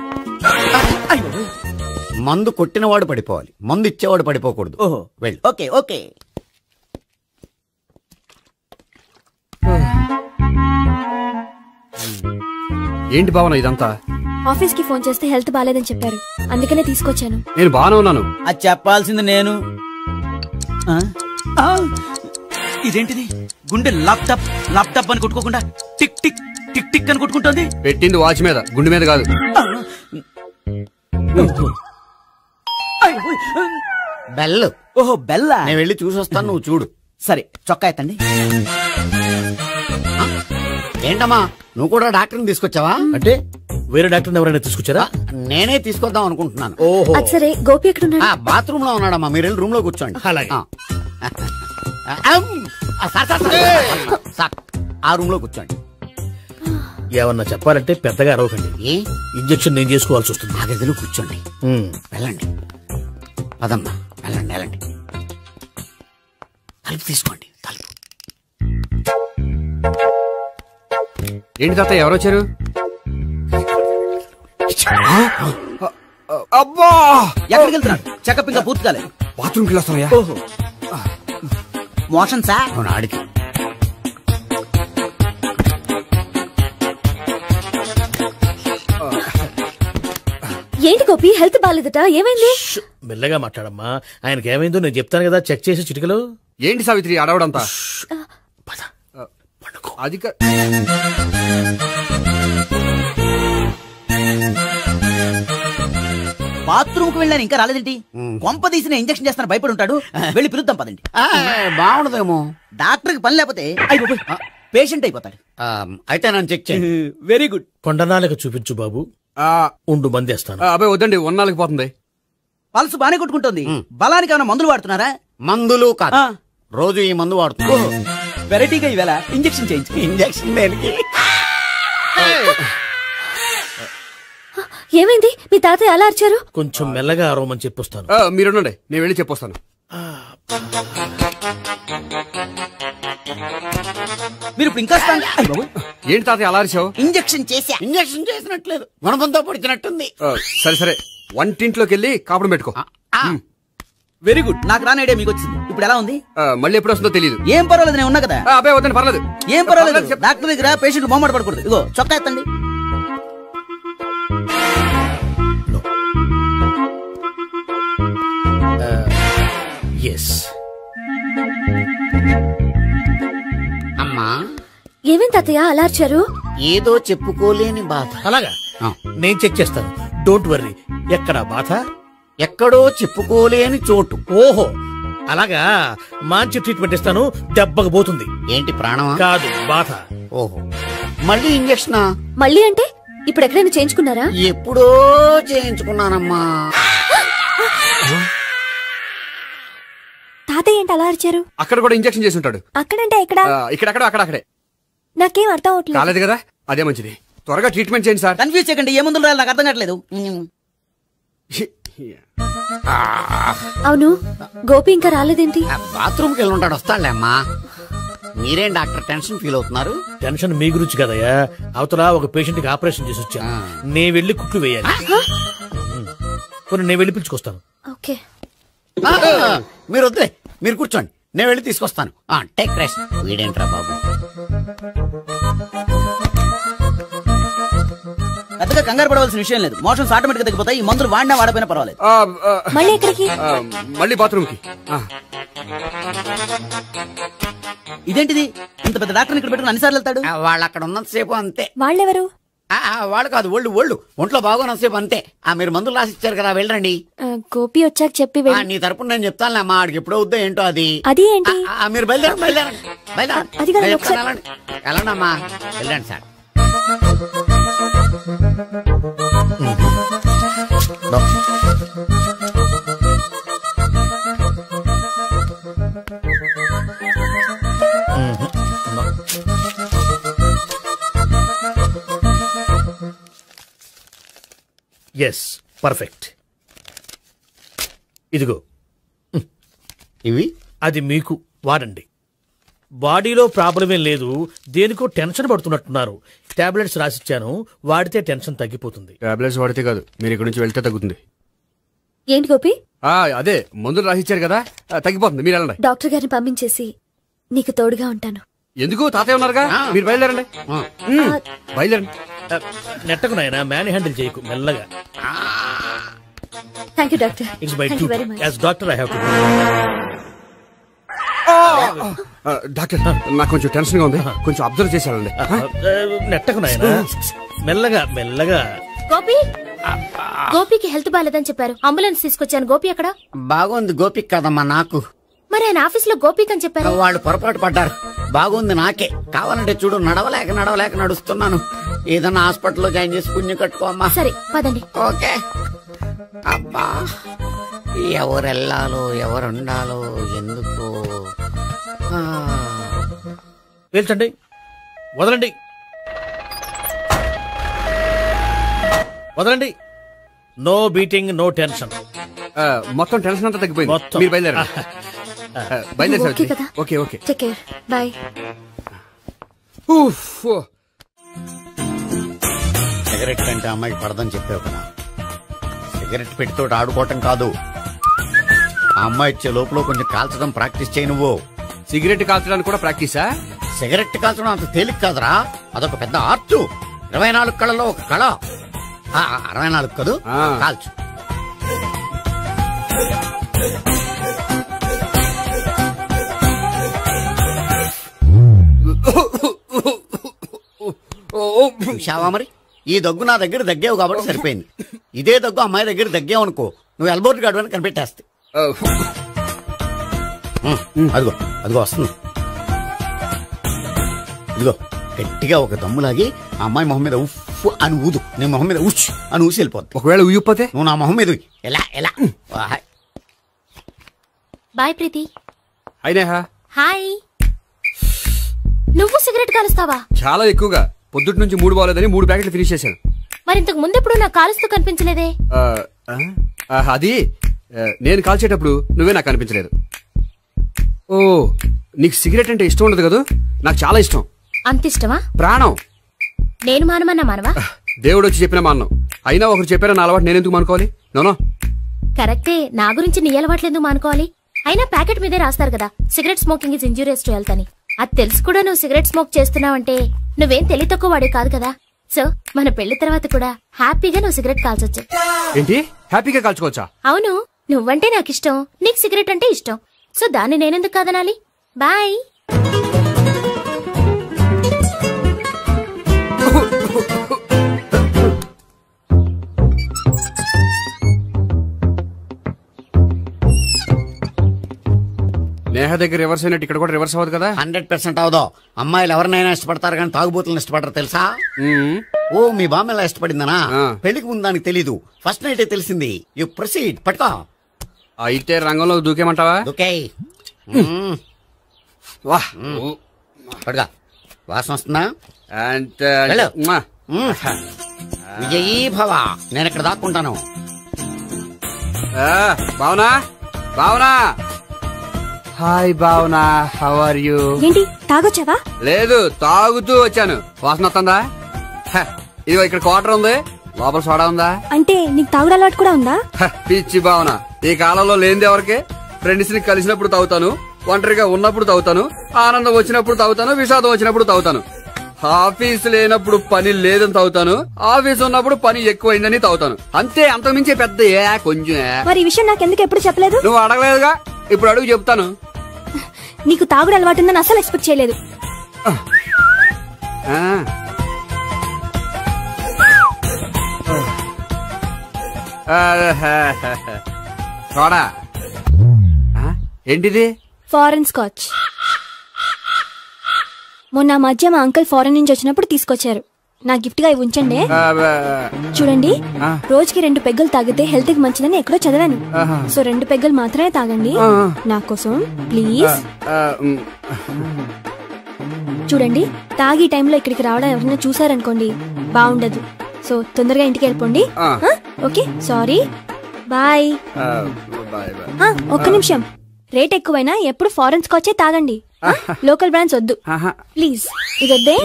మందు కొట్టినవాడు పడిపోవాలి, మందు ఇచ్చేవాడు పడిపోకూడదు. ఓహో, వెళ్ళి. Okay okay. ఏంటి భావన ఇదంతా? ఆఫీస్ కి ఫోన్ చేస్తే హెల్త్ బాగాలేదని చెప్పారు, అందుకనే తీసుకొచ్చాను. నేను బాగానే ఉన్నాను. అది చెప్పాల్సింది నేను. ఇదేంటిది? గుండె లాప్టాప్ లాప్టాప్ అని కొట్టుకోకుండా టిక్ టిక్ టిక్ టిక్ అని కొట్టుకుంటుంది. పెట్టింది వాచ్ మీద, గుండె మీద కాదు. బెల్. ఓహో బెల్లా. నేను వెళ్ళి చూసొస్తాను, నువ్వు చూడు. సరే, చొక్కా ఎత్తండి. ఏంటమ్మా, నువ్వు కూడా డాక్టర్ని తీసుకొచ్చావా? అంటే వేరే డాక్టర్ ఎవరైనా తీసుకొచ్చారా? నేనే తీసుకొద్దాం అనుకుంటున్నాను. ఓహో, అది సరే, గోపి ఎక్కడున్నాడు? బాత్రూమ్ లో ఉన్నాడమ్మా, మీరు వెళ్ళి రూమ్ లో కూర్చోండి. అలాగే. సార్, ఆ రూమ్ లో కూర్చోండి. ఏమన్నా చెప్పాలంటే పెద్దగా అరవకండి. ఇంజెక్షన్ నేను చేసుకోవాల్సి వస్తుంది. ఆ గదిలో కూర్చోండి. వెళ్ళండి, పదమ్మా, వెళ్ళండి వెళ్ళండి. తలుపు తీసుకోండి, తలుపు. ఏంటి తాత ఎవరొచ్చారు? అబ్బా, ఎక్కడికి వెళ్తున్నాడు? చెకప్ ఇంకా పూర్తి కాలేదు. బాత్రూమ్కి వెళ్ళొస్తానయ్యా. ఓహో, మోషన్ సార్. అవును, ఆడికి. ఏంటి గోపి, హెల్త్ బాగాలేదట, ఏమైంది? మెల్లగా మాట్లాడమ్మా, ఆయనకి ఏమైందో నేను చెప్తాను కదా, చెక్ చేసి చిటికలు. ఏంటి సావిత్రి అడవడంతా? అది బాత్రూమ్ కు వెళ్ళాను, ఇంకా రాలేదేంటి? కొంప తీసిన ఇంజక్షన్ చేస్తాను భయపడి ఉంటాడు. వెళ్ళి పిలుద్దాం పదండి. బాగుండదేమో. డాక్టర్ కి పని లేకపోతే పేషెంట్ అయిపోతాడు. అయితే నన్ను చెక్ చేయండి. Very good. కొండనాలకు చూపించు బాబు. ఉండు మందేస్తాను. అబ్బాయి వద్దండి, ఉన్నాళ్ళకి పోతుంది. పల్స్ బానే కొట్టుకుంటుంది. బలానికి ఏమైనా మందులు వాడుతున్నారా? మందులు కాదు, రోజు ఈ మందు వాడుతున్నా. వెరైటీగా ఈవేళ ఇంజక్షన్ చేయించు. ఇంజక్షన్ దేనికి? ఏమైంది? మీ తాతయ్య అలా అరిచారు? కొంచెం మెల్లగా అరవమని చెప్పొస్తాను. మీరుండండి, నేను వెళ్ళి చెప్పొస్తాను. మీరు ఇప్పుడు ఇంకా ఏంటి తాతయ్య అలా అరిచావు? ఇంజక్షన్ చేసా. ఇంజక్షన్ చేసినట్లేదు, గుణపంతో పొడిచినట్టుంది. సరే సరే, వంటింట్లోకి వెళ్ళి కాపుడు పెట్టుకో. Very good. నాకు రాని ఐడియా మీకు వచ్చింది. ఇప్పుడు ఎలా ఉంది? మళ్ళీ ఎప్పుడు వస్తుందో తెలియదు. ఏం పర్వాలేదు, నేను ఉన్నా కదా. అబ్బాయి వద్దండి, పర్లేదు. ఏం పర్వాలేదు. డాక్టర్ దగ్గర పేషెంట్ మొహమాట పడకూడదు. ఇగో చొక్కా ఎత్తండి. అమ్మా, ఏమేం తాతయ్య అలా అరిచారు? ఏదో చెప్పుకోలేని బాధ. అలాగా, నేను చెక్ చేస్తాను. Don't worry. ఎక్కడ బాధ? ఎక్కడో చెప్పుకోలేని చోటు. ఓహో, అలాగా. మంచి ట్రీట్మెంట్ ఇస్తాను, దెబ్బకు పోతుంది. ఏంటి, ప్రాణమా? కాదు, బాధ. ఓహో, మళ్ళీ ఇంజక్షనా? మళ్ళీ అంటే ఇప్పుడు ఎక్కడైనా చేయించుకున్నారా? ఎప్పుడో చేయించుకున్నానమ్మా. తాతయ్య ఏంటి అలా అరిచారు? అక్కడ కూడా ఇంజక్షన్ చేసి ఉంటాడు. అక్కడంటే ఎక్కడ? ఇక్కడక్కడ అక్కడక్కడే. నాకేం అర్థం అవట్లేదు. కాలేదు కదా, అదే మంచిది. త్వరగా ట్రీట్మెంట్ చేయండి సార్. కన్ఫ్యూజ్ చేయకండి, ఏ మందులు రాయాలి నాకు అర్థం కావట్లేదు. అవును గోపి ఇంకా రాలేదేంటి? బాత్రూమ్కి వెళ్ళి ఉంటాడు, వస్తాడులే అమ్మా. మీరేం డాక్టర్ టెన్షన్ ఫీల్ అవుతున్నారు? టెన్షన్ మీ గురించి కదయ్యా, అవతల ఒక పేషెంట్ కి ఆపరేషన్ చేసి వచ్చా, నేను వెళ్ళి కుట్లు వేయాలి. నేను వెళ్ళి పిలుచుకొస్తాను. ఓకే మీరు వద్దులే, మీరు కూర్చోండి, నేను వెళ్ళి తీసుకొస్తాను. Take rest. వీడేంట్రా బాబు? పెద్దగా కంగారు పడవలసిన విషయం లేదు. మోషన్స్ ఆటోమేటిక్ గా తగ్గిపోతాయి. ఈ మందులు వాడినా వాడపోయినా పర్వాలేదు. మళ్ళీ ఎక్కడికి? మళ్ళీ బాత్రూమ్ కి. ఇదేంటిది, ఇంత పెద్ద డాక్టర్ ఇక్కడ పెట్టుకుని అన్నిసార్లు వెళ్తాడు? వాళ్ళు అక్కడ ఉన్నంతసేపు అంతే. వాళ్ళెవరు? వాళ్ళు కాదు, ఒళ్ళు ఒంట్లో బాగోనంతసేపు అంతే. మీరు మందులు రాసిచ్చారు కదా, వెళ్ళండి. గోపి వచ్చాక చెప్పి నీ తరపున నేను చెప్తానులే అమ్మా, ఆడికి ఎప్పుడో వద్దో ఏంటో అది. అది ఏంటి? మీరు బయలుదేరండి. వెళ్ళండి అమ్మా, వెళ్ళండి సార్. Yes, perfect. ఇదిగో ఇవి, అది మీకు వాడండి. బాడీలో ప్రాబ్లం ఏం లేదు, దేనికో టెన్షన్ పడుతున్నట్టున్నారు. టాబ్లెట్స్ రాసిచ్చాను, వాడితే టెన్షన్ తగ్గిపోతుంది. టాబ్లెట్స్ వాడితే కాదు, మీరు ఇక్కడ నుంచి వెళ్తే తగ్గుతుంది. ఏంటి గోపి? అదే మందులు రాసిచ్చారు కదా, తగ్గిపోతుంది. మీరు వెళ్ళండి. డాక్టర్ గారిని పంపించేసి నీకు తోడుగా ఉంటాను. ఎందుకు, తాతయ్య ఉన్నారుగా, మీరు బయలుదేరండి. బయలుదేరండి. నెట్టకు నాయనా, మ్యాన్ హ్యాండిల్ చేయకు, మెల్లగా. Thank you doctor. It's my duty as doctor, I have to. Doctor, నాకు కొంచెం టెన్షన్ గా ఉంది, కొంచెం అబ్జర్వ్ చేశానండి. నెట్టకు నాయనా, మెల్లగా మెల్లగా. గోపికి హెల్త్ బాలేదని చెప్పారు, అంబులెన్స్ తీసుకొచ్చాను. గోపి అక్కడ? బాగుంది గోపిక్ కదమ్మా నాకు. మరి ఆయన ఆఫీస్ లో గోపిక్ అని చెప్పారు. వాళ్ళు పొరపాటు పడ్డారు. బాగుంది నాకే. కావాలంటే చూడు, నడవలేక నడుస్తున్నాను. ఏదన్నా హాస్పిటల్లో జాయిన్ చేసి పుణ్యం కట్టుకోమ్మా. సరే పదండి. ఓకే. అబ్బా, ఎవరెళ్ళాలో ఎవరుండాలో ఎందుకు. పేల్చండి, వదలండి, వదలండి. No beating, no tension. మొత్తం టెన్షన్ అంతా తగ్గిపోయింది. మీరు బయలుదేరండి. బయలుదేరి. Okay okay, take care, bye. Cigarette కంటే అమ్మాయికి పడదని చెప్పావు కదా. సిగరెట్ పెట్టితో ఆడుకోవటం కాదు, ఆ అమ్మాయి ఇచ్చే లోపల కొంచెం కాల్చడం ప్రాక్టీస్ చేయి. నువ్వు సిగరెట్ కాల్చడానికి కూడా ప్రాక్టీసా? సిగరెట్ కాల్చడం అంత తేలిక కాదురా, అదొక పెద్ద ఆర్ట్. 24 కళలో ఒక కళ. 64 కదు, కాల్చు. చూశావా మరి, ఈ దగ్గు నా దగ్గర దగ్గేవు కాబట్టి సరిపోయింది. ఇదే దగ్గు అమ్మాయి దగ్గర దగ్గేవు అనుకో, నువ్వు ఎల్బోర్డ్ గార్డు అని కనిపెట్టేస్తే. అదిగో అదిగో వస్తుంది. ఇదిగో గట్టిగా ఒక దమ్ములాగి ఆ అమ్మాయి మొహం మీద ఉఫ్ అని ఊదు, నీ మొహం మీద ఉచ్ అని ఊసి వెళ్ళిపోద్ది. ఒకవేళ ఊయకపోతే నువ్వు నా మొహం మీద ఎలా ఎలా. బాయ్ ప్రీతి. అయినా హాయ్. నువ్వు సిగరెట్ కాలుస్తావా? చాలా ఎక్కువగా. పొద్దుటి నుంచి 3 బాలేదని 3 ప్యాకెట్లు ఫినిష్ చేశాను. మరి ఇంతకు ముందెప్పుడు నాకు కాలుస్తూ కనిపించలేదే? అది నేను కాల్చేటప్పుడు నువ్వే నాకు కనిపించలేదు. ఓ, నీకు సిగరెట్ అంటే ఇష్టం ఉండదు కదా? నాకు చాలా ఇష్టం. అంత ఇష్టమా? ప్రాణం. నేను మానమన్నా మానవా? దేవుడు వచ్చి చెప్పిన మానం. అయినా ఒకరు చెప్పారా నా అలవాటు నేనెందుకు మానుకోవాలి? నోనో. కరెక్టే, నా గురించి నీ అలవాట్లు ఎందుకు మానుకోవాలి? అయినా ప్యాకెట్ మీదే రాస్తారు కదా, cigarette smoking is injurious to health అని. అది తెలుసు కూడా నువ్వు సిగరెట్ స్మోక్ చేస్తున్నావంటే నువ్వేం తెలివి తక్కువ వాడే కాదు కదా. సో మన పెళ్లి తర్వాత కూడా హ్యాపీగా నువ్వు సిగరెట్ కాల్చొచ్చు. ఏంటి, హ్యాపీగా కాల్చుకోవచ్చా? అవును, నువ్వంటే నాకు ఇష్టం, నీకు సిగరెట్ అంటే ఇష్టం. సో దాన్ని నేనెందుకు కాదనాలి? బాయ్. నేహ దగ్గర రివర్స్ అయినట్టు ఇక్కడ కూడా రివర్స్ అవ్వదు కదా? 100% అవదో. అమ్మాయిలు ఎవరినైనా ఇష్టపడతారు కానీ తాగుబోతులను ఇష్టపడరు తెలుసా? ఓ, మీ బామ్మ ఎలా ఇష్టపడిందనా? పెళ్లికి ముందు దానికి తెలీదు, ఫస్ట్ నైట్ తెలిసింది. You proceed. పట్టుకో. అయితే రంగంలో దూకేమంటావా? దూకే. పట్టుగా. వాసన వస్తుందా? విజయీ భవ. నేను ఇక్కడ దాక్కుంటాను. Bhavana Bhavana hi Bhavana how are you? ఏంటి తాగొచ్చావా? లేదు తాగుతూ వచ్చాను. వాసన వస్తుందా? ఇదిగో ఇక్కడ క్వార్టర్ ఉంది, లోపల సోడా ఉందా? అంటే నీకు తాగుడు అలవాటు కూడా ఉందా? పిచ్చి భావన, ఈ కాలంలో లేనిది ఎవరికి? ఫ్రెండ్స్ ని కలిసినప్పుడు తాగుతాను, ఒంటరిగా ఉన్నప్పుడు తాగుతాను, ఆనందం వచ్చినప్పుడు తాగుతాను, విషాదం వచ్చినప్పుడు తాగుతాను. ఆఫీస్ లేనప్పుడు పని లేదని తాగుతాను, ఆఫీస్ ఉన్నప్పుడు పని ఎక్కువైందని తాగుతాను. అంతే, అంతకుమించే పెద్ద కొంచెం. మరి ఈ విషయం నాకెందుకు ఎప్పుడు చెప్పలేదు? నువ్వు అడగలేదుగా, ఇప్పుడు అడుగు చెప్తాను. నీకు తాగుడు అలవాటు ఉందని అసలు ఎక్స్పెక్ట్ చేయలేదు. సోడా ఏంటిది? Foreign scotch. మొన్న మధ్య మా అంకుల్ ఫారెన్ నుంచి వచ్చినప్పుడు తీసుకొచ్చారు. నా గిఫ్ట్ గా ఇవి ఉంచండి. చూడండి, రోజుకి 2 పెగ్గులు తాగితే హెల్త్ కి మంచిదని ఎక్కడో చదివాను. సో 2 పెగ్గులు మాత్రమే తాగండి నా కోసం ప్లీజ్. చూడండి, తాగి టైంలో ఇక్కడికి రావడం ఎవరైనా చూసారనుకోండి బాగుండదు. సో తొందరగా ఇంటికి వెళ్ళిపోండి. Okay, sorry, bye. ఒక్క నిమిషం, రేట్ ఎక్కువైనా ఎప్పుడు ఫారెన్ స్కాచే తాగండి. లోకల్ బ్రాండ్స్ వద్దు ప్లీజ్. ఇది వద్దే,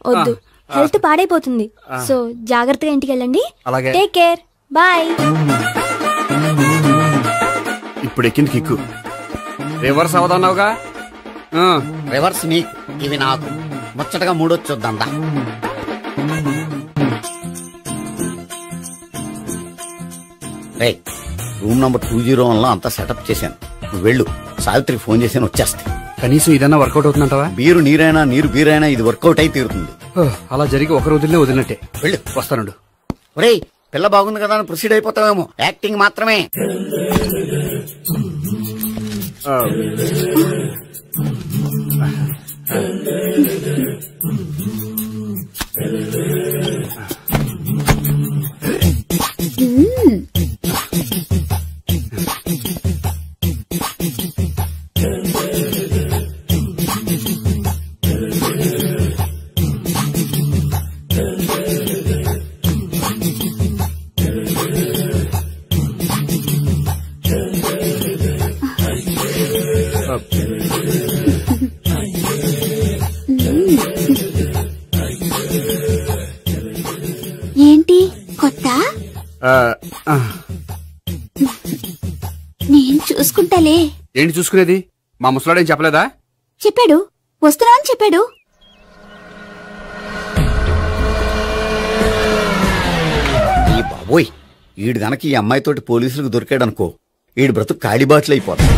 వద్దు, హెల్త్ పాడైపోతుంది. సో జాగ్రత్తగా ఇంటికి వెళ్ళండి. Take care, bye. ఇప్పుడు ఎక్కింది కిక్కు. రివర్స్ అవదన్నావుగా? రివర్స్ నీకు, ఇవి నాకు. ముచ్చటగా మూడొచ్చు చూద్దాం. రే, రూమ్ నంబర్ 201 లో అంతా సెటప్ చేశాను. నువ్వు వెళ్ళు, సావిత్రికి ఫోన్ చేసి వచ్చేస్తా. కనీసం ఇదన్నా వర్కౌట్ అవుతుందంటావా? బీరు నీరైనా నీరు బీరైనా ఇది వర్కౌట్ అయి తీరుతుంది. అలా జరిగి ఒక రోజుల్లో వదిలినట్టే. వెళ్ళు, వస్తానుండు. ఒరేయ్, పిల్ల బాగుంది కదా అని ప్రొసీడ్ అయిపోతావేమో. యాక్టింగ్ మాత్రమే. ఏంటి కొత్త? నేను చూసుకుంటాలే. ఏంటి చూసుకునేది? మా ముసలాడేం చెప్పలేదా? చెప్పాడు, వస్తున్నా అని చెప్పాడు. ఈ బాబోయ్, ఈడు గనక ఈ అమ్మాయితోటి పోలీసులకు దొరికాడనుకో, ఈడు బ్రతుకు కాళీబాట్లు అయిపోతాడు.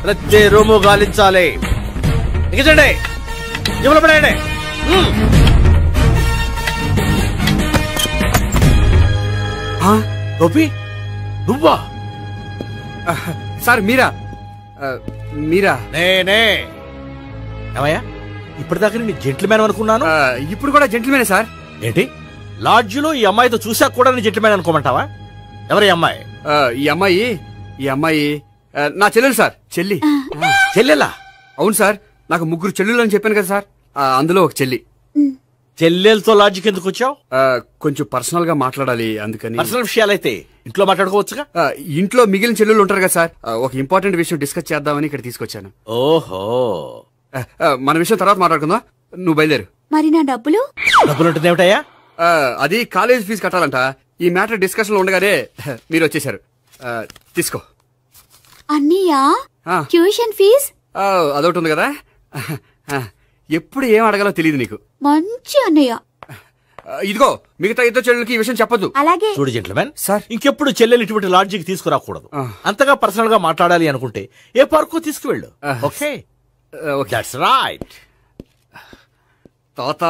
ప్రతి రూము గాలించాలి. ఎగచండి, జబ్బులు పడండి. గోపి, నువ్వా? సార్ మీరా? మీరా? నేనే. ఏమయ్యా, ఇప్పటిదాకా నేను జెంట్లమ్యాన్ అనుకున్నాను. ఇప్పుడు కూడా జెంట్లమ్యానే సార్. ఏంటి, లాడ్జిలో ఈ అమ్మాయితో చూసాక కూడా నేను జెంట్లమ్యాన్ అనుకోమంటావా? ఎవరి అమ్మాయి? ఈ అమ్మాయి నా చెల్లెలు సార్. చెల్లి. చెల్లెలా? అవును సార్, నాకు 3 చెల్లెలు అని చెప్పాను కదా సార్, అందులో ఒక చెల్లి. చెల్లెలతో లాడ్జికి ఎందుకు వచ్చావు? కొంచెం పర్సనల్ గా మాట్లాడాలి, అందుకని. పర్సనల్ విషయాలైతే ఇంట్లో మాట్లాడుకోవచ్చుగా. ఇంట్లో మిగిలిన చెల్లెలు ఉంటారు కదా సార్, ఒక ఇంపార్టెంట్ విషయం డిస్కస్ చేద్దామని ఇక్కడ తీసుకొచ్చాను. ఓహో, మన విషయం తర్వాత మాట్లాడుకుందాం, నువ్వు బయలుదేరు. మరి నా డబ్బులు? డబ్బులు ఉంటుంది ఏమిటయ్యా? అది కాలేజ్ ఫీజు కట్టాలంట. ఈ మ్యాటర్ డిస్కషన్ లో ఉండగానే మీరు వచ్చేసారు. తీసుకో. అన్నయ్యా, ట్యూషన్ ఫీజ్? అదొకటి ఉంది కదా. ఎప్పుడు ఏం అడగాలో తెలియదు నీకు. మంచి అన్నయ్య. ఇదిగో, మిగతా 2 చెల్లెలకి ఈ విషయం చెప్పొద్దు. అలాగే. చూడు జెంట్లమెన్ సార్, ఇంకెప్పుడు చెల్లెలు ఇటువంటి లాడ్జికి తీసుకురాకూడదు. అంతగా పర్సనల్ గా మాట్లాడాలి అనుకుంటే ఏ పార్కు తీసుకువెళ్ళు. Okay, that's right. తాత